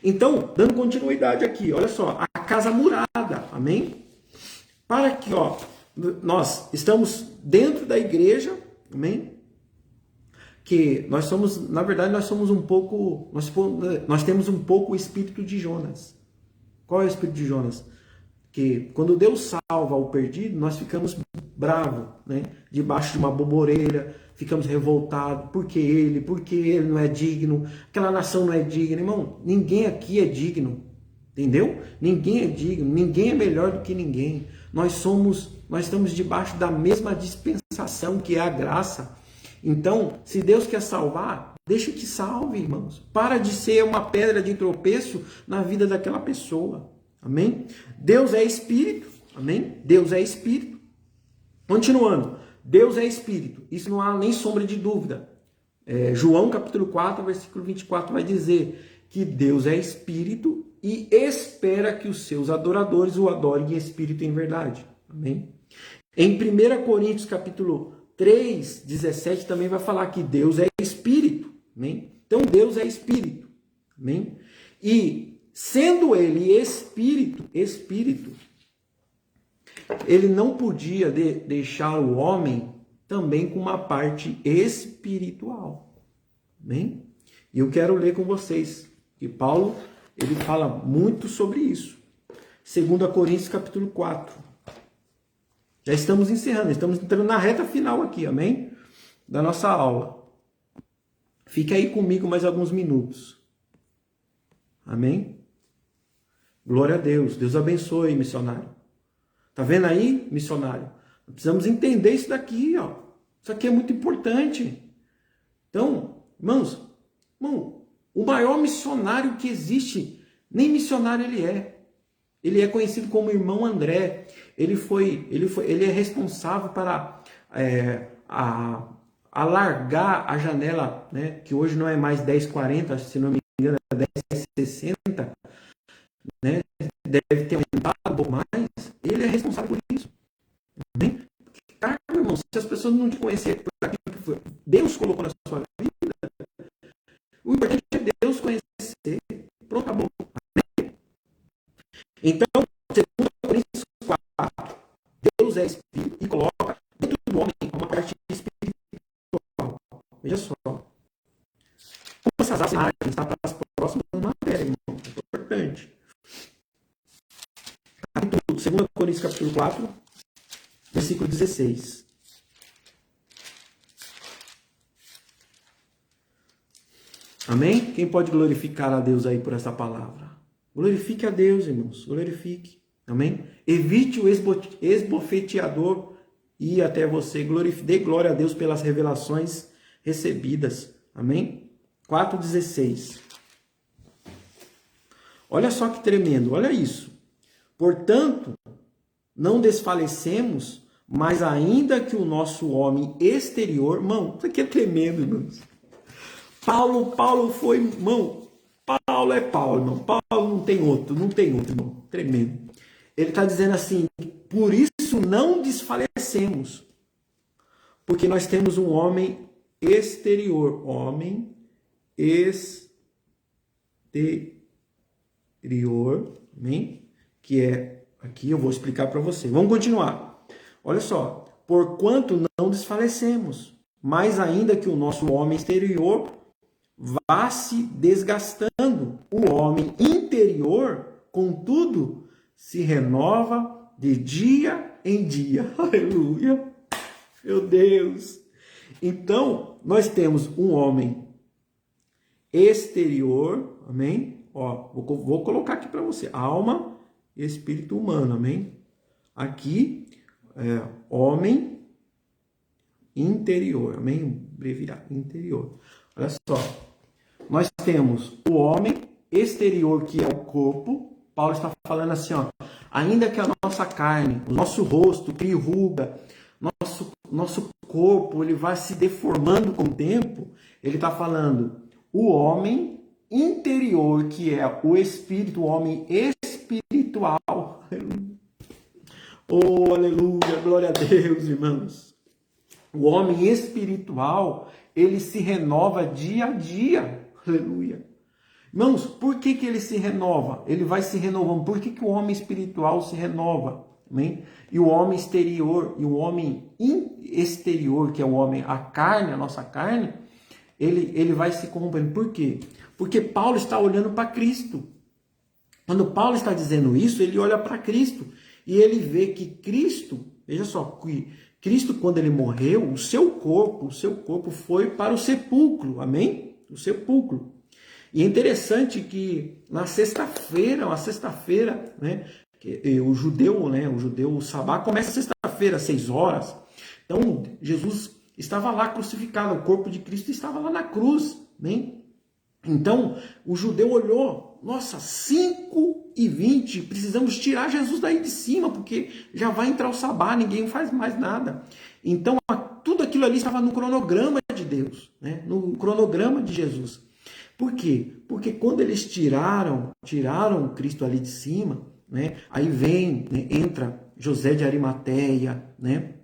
Então, dando continuidade aqui, olha só, a casa murada. Amém? Para que, ó, nós estamos dentro da igreja, amém? Que nós somos, na verdade, nós temos um pouco o espírito de Jonas. Qual é o espírito de Jonas? Que quando Deus salva o perdido, nós ficamos bravos, né? Debaixo de uma boboreira, ficamos revoltados, porque ele não é digno, aquela nação não é digna. Irmão, ninguém aqui é digno, entendeu? Ninguém é digno, ninguém é melhor do que ninguém. Nós estamos debaixo da mesma dispensação que é a graça. Então, se Deus quer salvar, deixa que salve, irmãos. Para de ser uma pedra de tropeço na vida daquela pessoa. Amém? Deus é Espírito. Amém? Deus é Espírito. Continuando. Deus é Espírito. Isso não há nem sombra de dúvida. João capítulo 4, versículo 24 vai dizer que Deus é Espírito e espera que os seus adoradores o adorem em Espírito e em verdade. Amém? Em 1 Coríntios capítulo 3:17 também vai falar que Deus é espírito, amém? Então Deus é espírito, amém? E sendo ele espírito, ele não podia deixar o homem também com uma parte espiritual, amém? E eu quero ler com vocês que Paulo, ele fala muito sobre isso. 2 Coríntios capítulo 4. Já estamos encerrando, estamos entrando na reta final aqui, amém? Da nossa aula. Fique aí comigo mais alguns minutos. Amém? Glória a Deus. Deus abençoe, missionário. Tá vendo aí, missionário? Precisamos entender isso daqui, ó. Isso aqui é muito importante. Então, irmãos, o maior missionário que existe, nem missionário ele é. Ele é conhecido como irmão André. Ele é responsável para alargar a janela, né, que hoje não é mais 10:40, se não me engano, é 10:60, né? Deve ter aumentado um pouco mais. Ele é responsável por isso. Né? Cara, irmão, se as pessoas não te conhecerem por aquilo que Deus colocou na sua vida, o importante é Deus conhecer. Pronto, acabou. Então, 2 Coríntios 4, Deus é espírito e coloca dentro do homem uma parte espiritual. Veja só. Como essas imagens estão para as próximas matérias, irmão. É importante. Capítulo 2 Coríntios capítulo 4, versículo 16. Amém? Quem pode glorificar a Deus aí por essa palavra? Glorifique a Deus, irmãos. Glorifique. Amém? Evite o esbofeteador ir até você. Dê glória a Deus pelas revelações recebidas. Amém? 4:16. Olha só que tremendo. Olha isso. Portanto, não desfalecemos, mas ainda que o nosso homem exterior... Irmão, isso aqui é tremendo, irmãos. Paulo foi... Irmão, Paulo é Paulo, irmão. Paulo não tem outro, irmão. Tremendo. Ele está dizendo assim, por isso não desfalecemos, porque nós temos um homem exterior. Homem exterior, amém? Que é, aqui eu vou explicar para você. Vamos continuar. Olha só. Porquanto não desfalecemos, mais ainda que o nosso homem exterior vá se desgastando, o homem interior, contudo, se renova de dia em dia. Aleluia! Meu Deus! Então, nós temos um homem exterior, amém? Ó, vou colocar aqui para você, alma e espírito humano, amém? Aqui, homem interior, amém? Abreviar, interior. Olha só. Nós temos o homem exterior, que é o corpo. Paulo está falando assim, ó, ainda que a nossa carne, o nosso rosto crie ruga, nosso corpo, ele vai se deformando com o tempo. Ele está falando o homem interior, que é o espírito, o homem espiritual. Oh, aleluia, glória a Deus, irmãos. O homem espiritual, ele se renova dia a dia. Aleluia. Irmãos, por que ele se renova? Ele vai se renovando. Por que o homem espiritual se renova? Amém? E o homem exterior, e o homem exterior, que é o homem, a carne, a nossa carne, ele vai se corrompendo. Por quê? Porque Paulo está olhando para Cristo. Quando Paulo está dizendo isso, ele olha para Cristo. E ele vê que Cristo, veja só, Cristo, quando ele morreu, o seu corpo foi para o sepulcro. Amém? O sepulcro. E é interessante que na sexta-feira, né, o judeu, o sabá começa sexta-feira, às 6 horas. Então, Jesus estava lá crucificado, o corpo de Cristo estava lá na cruz, né? Então, o judeu olhou, nossa, 5:20, precisamos tirar Jesus daí de cima, porque já vai entrar o sabá, ninguém faz mais nada. Então, tudo aquilo ali estava no cronograma de Deus, né? No cronograma de Jesus. Por quê? Porque quando eles tiraram Cristo ali de cima, né? Aí vem, né? Entra José de Arimateia, né?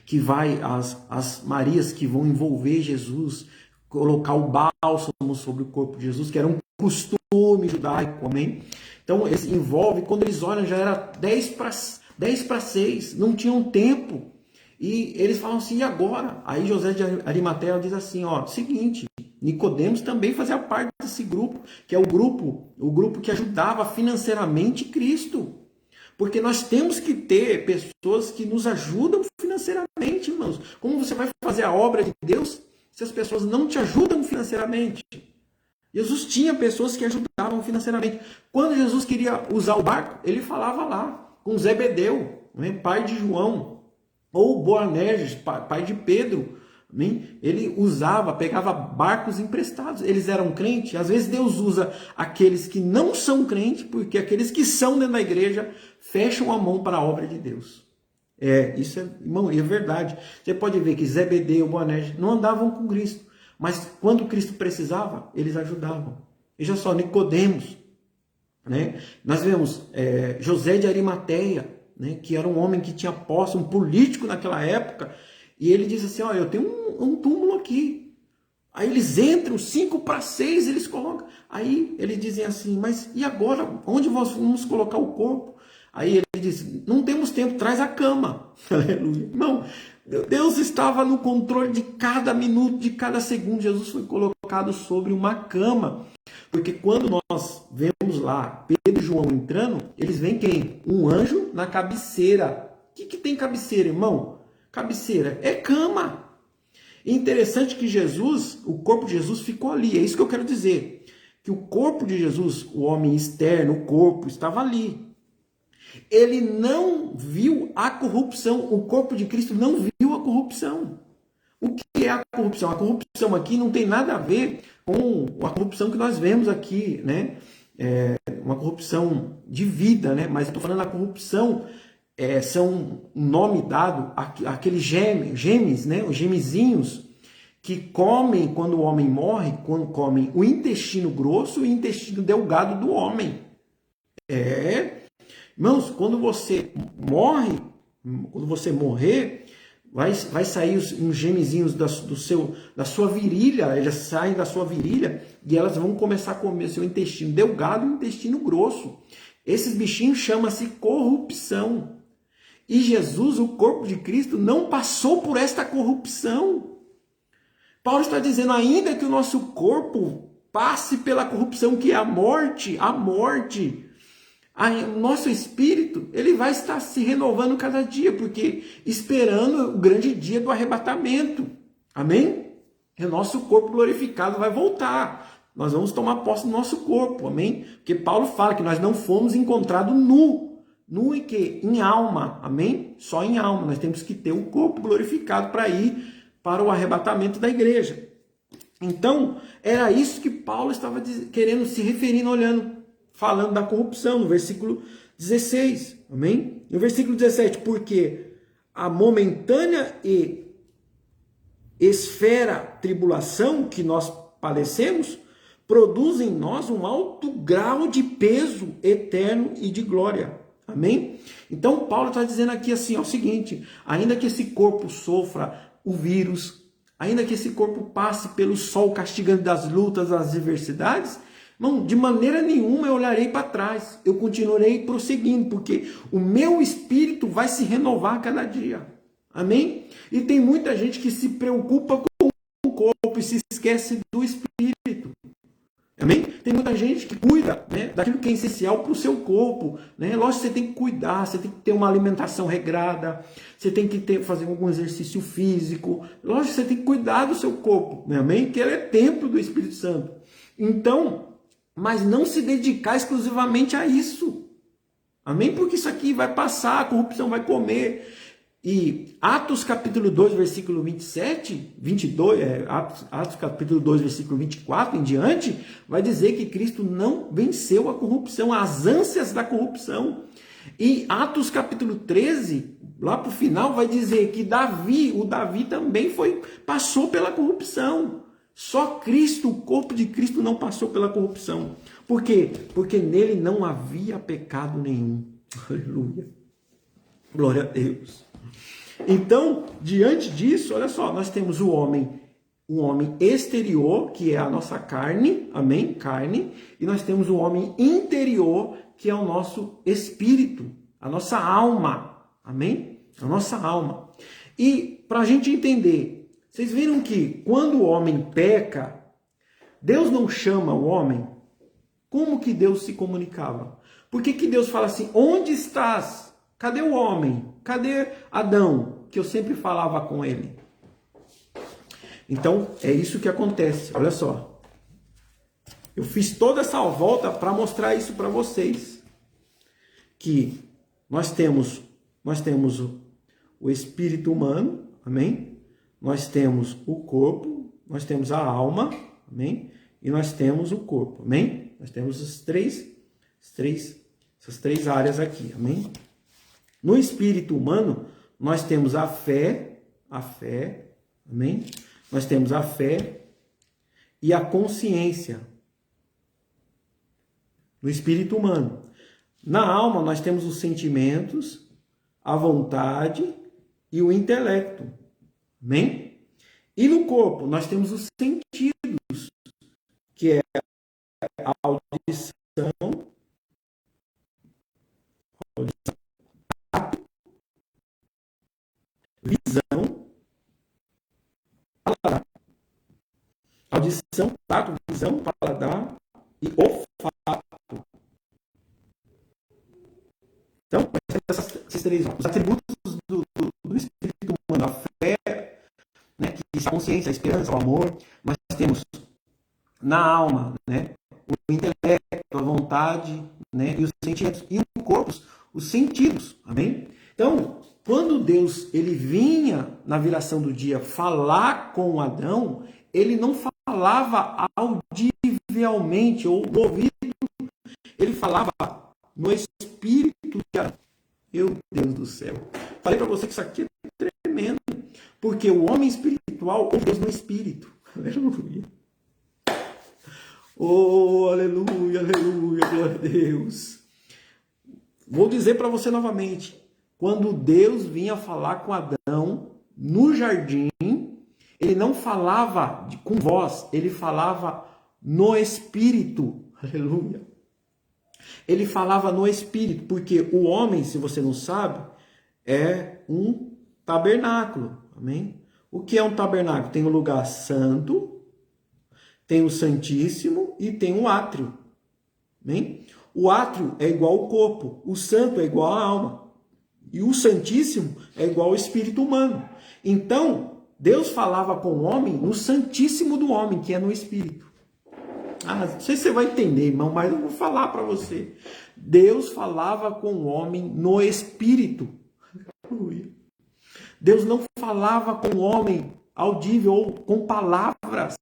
que vai, as Marias que vão envolver Jesus, colocar o bálsamo sobre o corpo de Jesus, que era um costume judaico, amém? Então, envolve, quando eles olham, já era 10 para 6, não tinham tempo. E eles falam assim, e agora? Aí José de Arimateia diz assim, ó, seguinte, Nicodemos também fazia parte desse grupo, que é o grupo que ajudava financeiramente Cristo. Porque nós temos que ter pessoas que nos ajudam financeiramente, irmãos. Como você vai fazer a obra de Deus se as pessoas não te ajudam financeiramente? Jesus tinha pessoas que ajudavam financeiramente. Quando Jesus queria usar o barco, ele falava lá com Zebedeu, né, pai de João, ou Boanerges, pai de Pedro. Ele pegava barcos emprestados. Eles eram crentes. Às vezes Deus usa aqueles que não são crentes, porque aqueles que são dentro da igreja fecham a mão para a obra de Deus. Isso irmão, é verdade. Você pode ver que Zebedeu e Boanerges não andavam com Cristo, mas quando Cristo precisava, eles ajudavam. Veja só, Nicodemos, né? Nós vemos José de Arimateia, né? Que era um homem que tinha posse, um político naquela época, e ele diz assim, ó, eu tenho um túmulo aqui. Aí eles entram, 5 para 6, eles colocam. Aí eles dizem assim, mas e agora? Onde nós vamos colocar o corpo? Aí ele diz, não temos tempo, traz a cama. Aleluia. Irmão, Deus estava no controle de cada minuto, de cada segundo. Jesus foi colocado sobre uma cama. Porque quando nós vemos lá Pedro e João entrando, eles veem quem? Um anjo na cabeceira. O que tem cabeceira, irmão? Cabeceira é cama. É interessante que Jesus, o corpo de Jesus ficou ali. É isso que eu quero dizer. Que o corpo de Jesus, o homem externo, o corpo, estava ali. Ele não viu a corrupção. O corpo de Cristo não viu a corrupção. O que é a corrupção? A corrupção aqui não tem nada a ver com a corrupção que nós vemos aqui, né? Uma corrupção de vida, né? Mas eu estou falando da corrupção, são um nome dado àqueles gemes, né? Os gemezinhos que comem, quando o homem morre, quando comem o intestino grosso e o intestino delgado do homem. Irmãos, quando você morre, quando você morrer, vai sair uns gemezinhos da sua virilha, elas saem da sua virilha e elas vão começar a comer seu intestino delgado e o intestino grosso. Esses bichinhos chamam-se corrupção. E Jesus, o corpo de Cristo, não passou por esta corrupção. Paulo está dizendo, ainda que o nosso corpo passe pela corrupção, que é a morte, o nosso espírito, ele vai estar se renovando cada dia, porque esperando o grande dia do arrebatamento. Amém? E o nosso corpo glorificado vai voltar. Nós vamos tomar posse do nosso corpo. Amém? Porque Paulo fala que nós não fomos encontrados nu. Nu em quê? Em alma. Amém? Só em alma. Nós temos que ter o corpo glorificado para ir para o arrebatamento da igreja. Então, era isso que Paulo estava querendo, se referindo, falando da corrupção, no versículo 16, amém? No versículo 17, porque a momentânea e esfera tribulação que nós padecemos produz em nós um alto grau de peso eterno e de glória, amém? Então Paulo está dizendo aqui assim, o seguinte, ainda que esse corpo sofra o vírus, ainda que esse corpo passe pelo sol castigando das lutas, das adversidades, não, de maneira nenhuma eu olharei para trás, eu continuarei prosseguindo, porque o meu espírito vai se renovar a cada dia, amém? E tem muita gente que se preocupa com o corpo e se esquece do espírito, amém? Tem muita gente que cuida, né, daquilo que é essencial para o seu corpo, né? Lógico que você tem que cuidar, você tem que ter uma alimentação regrada, você tem que fazer algum exercício físico, lógico que você tem que cuidar do seu corpo, né? Amém? Que ele é templo do Espírito Santo. Então, mas não se dedicar exclusivamente a isso. Amém? Porque isso aqui vai passar, a corrupção vai comer. E Atos capítulo 2, versículo 22, Atos capítulo 2, versículo 24 em diante, vai dizer que Cristo não venceu a corrupção, as ânsias da corrupção. E Atos capítulo 13, lá para o final, vai dizer que o Davi também passou pela corrupção. Só Cristo, o corpo de Cristo, não passou pela corrupção. Por quê? Porque nele não havia pecado nenhum. Aleluia. Glória a Deus. Então, diante disso, olha só, nós temos o homem exterior, que é a nossa carne, amém? Carne, e nós temos o homem interior, que é o nosso espírito, a nossa alma, amém? A nossa alma. E para a gente entender, vocês viram que quando o homem peca, Deus não chama o homem? Como que Deus se comunicava? Por que que Deus fala assim, onde estás? Cadê o homem? Cadê Adão? Que eu sempre falava com ele. Então, é isso que acontece. Olha só. Eu fiz toda essa volta para mostrar isso para vocês. Que nós temos o espírito humano, amém? Nós temos o corpo, nós temos a alma, amém? E nós temos o corpo, amém? Nós temos essas três áreas aqui, amém? No espírito humano, nós temos a fé, amém? Nós temos a fé e a consciência. No espírito humano. Na alma, nós temos os sentimentos, a vontade e o intelecto. Amém? E no corpo, nós temos os sentidos, que é a audição, visão, paladar. Audição, tato, visão, paladar e olfato. Então, esses três, os atributos do espírito humano, a fé, né, que é a consciência, a esperança, o amor. Nós temos na alma, né, o intelecto, a vontade, né, e os sentimentos. E no corpo, os sentidos. Amém? Então, quando Deus ele vinha na viração do dia falar com Adão, ele não falava audivelmente ou no ouvido, ele falava no espírito de Adão. Meu Deus do céu. Falei para você que isso aqui é tremendo, porque o homem espiritual ouve Deus no espírito. Aleluia. Oh, aleluia, aleluia, glória a Deus. Vou dizer para você novamente, quando Deus vinha falar com Adão no jardim, ele não falava com voz, ele falava no espírito. Aleluia. Ele falava no espírito, porque o homem, se você não sabe, é um tabernáculo. Amém? O que é um tabernáculo? Tem o lugar santo, tem o santíssimo e tem o átrio. Amém? O átrio é igual ao corpo, o santo é igual à alma. E o santíssimo é igual ao espírito humano. Então, Deus falava com o homem no santíssimo do homem, que é no espírito. Não sei se você vai entender, irmão, mas eu vou falar para você. Deus falava com o homem no espírito. Deus não falava com o homem audível ou com palavras.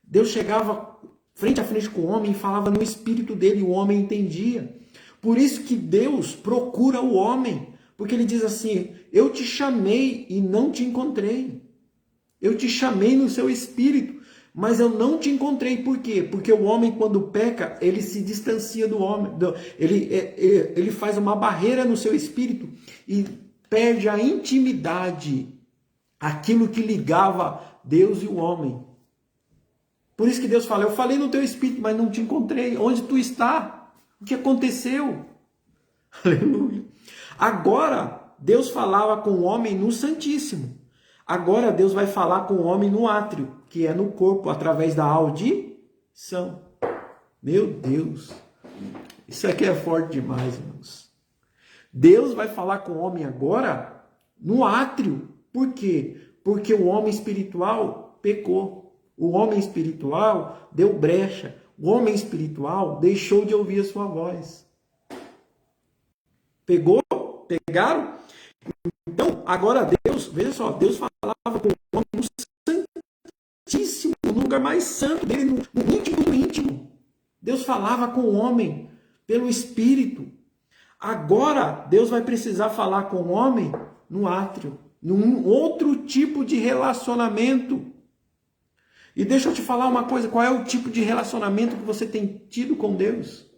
Deus chegava frente a frente com o homem e falava no espírito dele, e o homem entendia. Por isso que Deus procura o homem, porque ele diz assim, eu te chamei e não te encontrei. Eu te chamei no seu espírito, mas eu não te encontrei. Por quê? Porque o homem, quando peca, ele se distancia do homem. Ele faz uma barreira no seu espírito e perde a intimidade, aquilo que ligava Deus e o homem. Por isso que Deus fala, eu falei no teu espírito, mas não te encontrei. Onde tu está? O que aconteceu? Aleluia. Agora, Deus falava com o homem no Santíssimo. Agora, Deus vai falar com o homem no átrio, que é no corpo, através da audição. Meu Deus. Isso aqui é forte demais, irmãos. Deus vai falar com o homem agora no átrio. Por quê? Porque o homem espiritual pecou. O homem espiritual deu brecha. O homem espiritual deixou de ouvir a sua voz. Pegaram? Então, agora Deus, veja só, Deus falava com o homem no Santíssimo, no lugar mais santo dele, no íntimo do íntimo. Deus falava com o homem pelo Espírito. Agora, Deus vai precisar falar com o homem no átrio, num outro tipo de relacionamento. E deixa eu te falar uma coisa, qual é o tipo de relacionamento que você tem tido com Deus?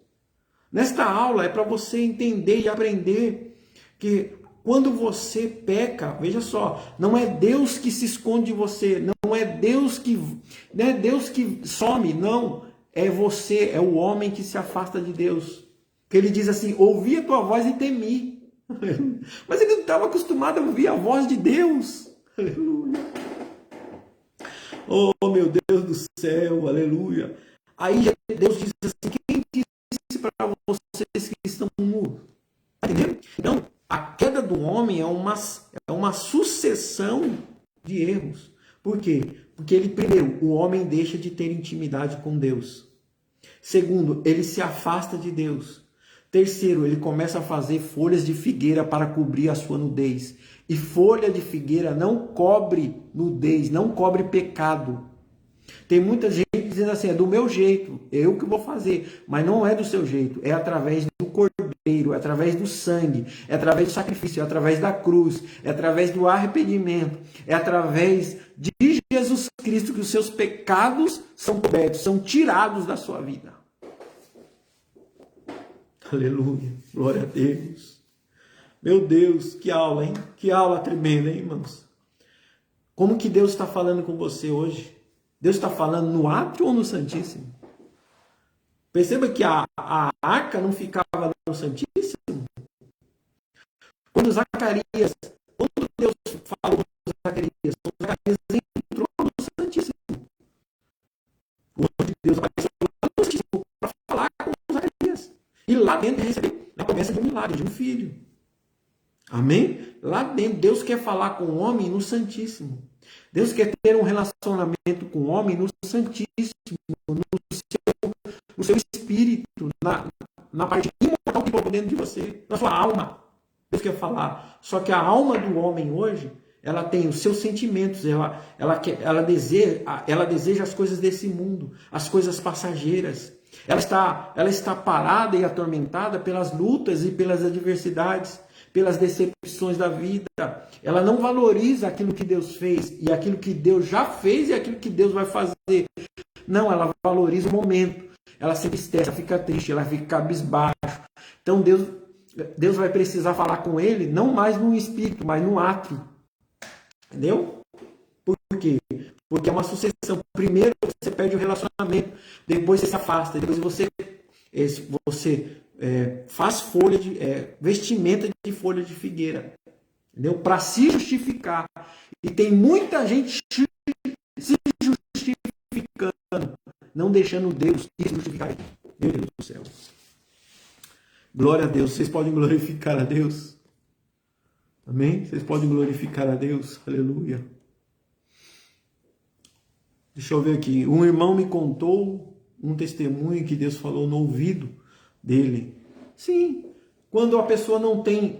Nesta aula é para você entender e aprender que quando você peca, veja só, não é Deus que se esconde de você, não é Deus que some, não, é você, é o homem que se afasta de Deus. Que ele diz assim: ouvi a tua voz e temi. Mas ele não estava acostumado a ouvir a voz de Deus. Aleluia. Oh, meu Deus do céu, aleluia. Aí Deus diz assim: quem disse para vocês que estão mudos? Tá entendendo? Então, a queda do homem é uma sucessão de erros. Por quê? Porque primeiro, o homem deixa de ter intimidade com Deus. Segundo, ele se afasta de Deus. Terceiro, ele começa a fazer folhas de figueira para cobrir a sua nudez. E folha de figueira não cobre nudez, não cobre pecado. Tem muita gente dizendo assim: é do meu jeito, eu que vou fazer. Mas não é do seu jeito, é através do cordeiro, é através do sangue, é através do sacrifício, é através da cruz, é através do arrependimento, é através de Jesus Cristo que os seus pecados são cobertos, são tirados da sua vida. Aleluia, glória a Deus. Meu Deus, que aula, hein? Que aula tremenda, hein, irmãos? Como que Deus está falando com você hoje? Deus está falando no átrio ou no Santíssimo? Perceba que a arca não ficava no Santíssimo. Quando Deus falou com Zacarias entrou no Santíssimo. O anjo de Deus apareceu lá no Santíssimo para falar com Zacarias. E lá dentro recebeu a promessa de um milagre, de um filho. Amém? Lá dentro, Deus quer falar com o homem no Santíssimo. Deus quer ter um relacionamento com o homem no Santíssimo, no seu espírito, na parte imortal que está dentro de você, na sua alma. Deus quer falar. Só que a alma do homem hoje, ela tem os seus sentimentos, ela deseja as coisas desse mundo, as coisas passageiras. Ela está parada e atormentada pelas lutas e pelas adversidades, pelas decepções da vida. Ela não valoriza aquilo que Deus fez, e aquilo que Deus já fez e aquilo que Deus vai fazer. Não, ela valoriza o momento. Ela se entristece, ela fica triste, ela fica cabisbaixo. Então Deus vai precisar falar com ele, não mais no espírito, mas no átrio. Entendeu? Por quê? Porque é uma sucessão. Primeiro você perde o relacionamento, depois você se afasta, depois você faz vestimenta de folha de figueira, entendeu? Para se justificar. E tem muita gente se justificando, não deixando Deus se justificar. Meu Deus do céu. Glória a Deus. Vocês podem glorificar a Deus? Amém? Vocês podem glorificar a Deus? Aleluia. Deixa eu ver aqui. Um irmão me contou um testemunho que Deus falou no ouvido dele. Sim, quando a pessoa não tem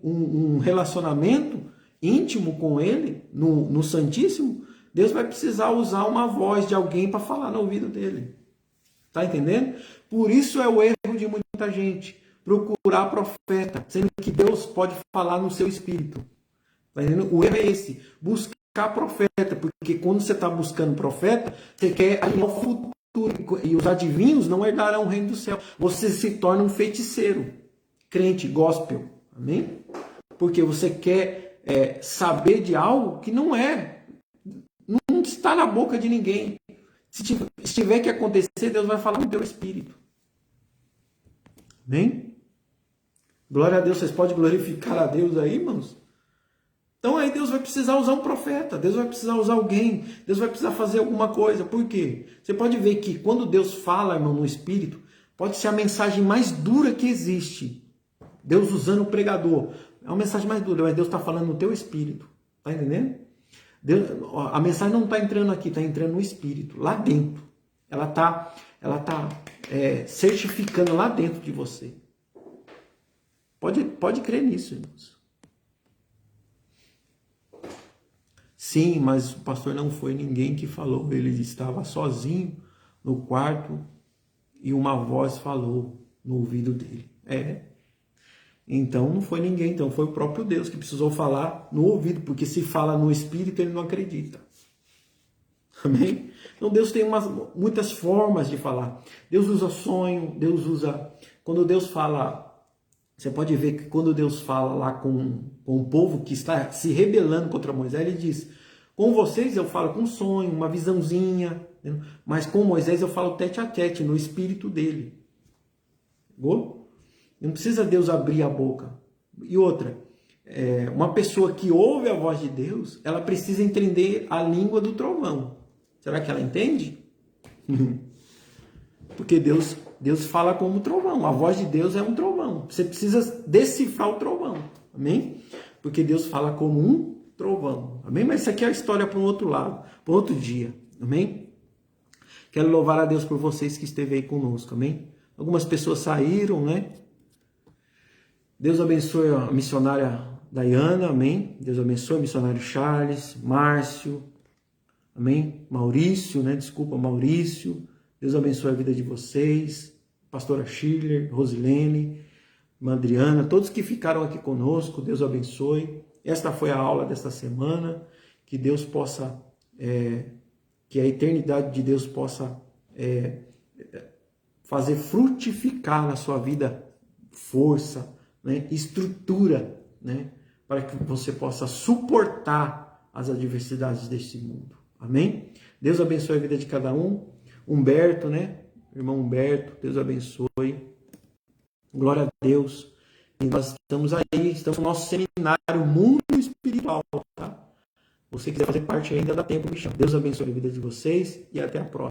um relacionamento íntimo com ele, no Santíssimo, Deus vai precisar usar uma voz de alguém para falar no ouvido dele. Tá entendendo? Por isso é o erro de muita gente, procurar profeta, sendo que Deus pode falar no seu espírito. Tá entendendo? O erro é esse, buscar profeta, porque quando você está buscando profeta, você quer alinhar o futuro. E os adivinhos não herdarão o reino do céu. Você se torna um feiticeiro, crente, gospel. Amém? Porque você quer saber de algo que não está na boca de ninguém. Se tiver que acontecer, Deus vai falar no teu espírito. Amém? Glória a Deus. Vocês podem glorificar a Deus aí, irmãos? Então aí Deus vai precisar usar um profeta, Deus vai precisar usar alguém, Deus vai precisar fazer alguma coisa. Por quê? Você pode ver que quando Deus fala, irmão, no Espírito, pode ser a mensagem mais dura que existe. Deus usando o pregador. É uma mensagem mais dura, mas Deus está falando no teu espírito. Está entendendo? A mensagem não está entrando aqui, está entrando no espírito, lá dentro. Ela está certificando lá dentro de você. Pode crer nisso, irmãos. Sim, mas o pastor não foi ninguém que falou. Ele estava sozinho no quarto e uma voz falou no ouvido dele. Então não foi ninguém, então foi o próprio Deus que precisou falar no ouvido, porque se fala no espírito ele não acredita. Amém? Então Deus tem muitas formas de falar. Deus usa sonho, Deus usa... Quando Deus fala Você pode ver que quando Deus fala lá com o povo que está se rebelando contra Moisés, ele diz: com vocês eu falo com um sonho, uma visãozinha, mas com Moisés eu falo tete a tete, no espírito dele. Não precisa Deus abrir a boca. E outra, uma pessoa que ouve a voz de Deus, ela precisa entender a língua do trovão. Será que ela entende? Porque Deus fala como trovão. A voz de Deus é um trovão. Você precisa decifrar o trovão. Amém? Porque Deus fala como um trovão. Amém? Mas isso aqui é a história para um outro lado, para um outro dia. Amém? Quero louvar a Deus por vocês que esteve aí conosco. Amém? Algumas pessoas saíram, né? Deus abençoe a missionária Dayana. Amém? Deus abençoe o missionário Charles, Márcio. Amém? Maurício, né? Desculpa, Maurício. Deus abençoe a vida de vocês, pastora Schiller, Rosilene, irmã Adriana, todos que ficaram aqui conosco, Deus abençoe. Esta foi a aula desta semana, que Deus possa, que a eternidade de Deus possa fazer frutificar na sua vida força, né? Estrutura, né? Para que você possa suportar as adversidades deste mundo. Amém? Deus abençoe a vida de cada um. Humberto, né? Irmão Humberto, Deus abençoe. Glória a Deus. E nós estamos aí, estamos no nosso seminário Mundo Espiritual, tá? Você quiser fazer parte ainda, dá tempo, me chama. Deus abençoe a vida de vocês e até a próxima.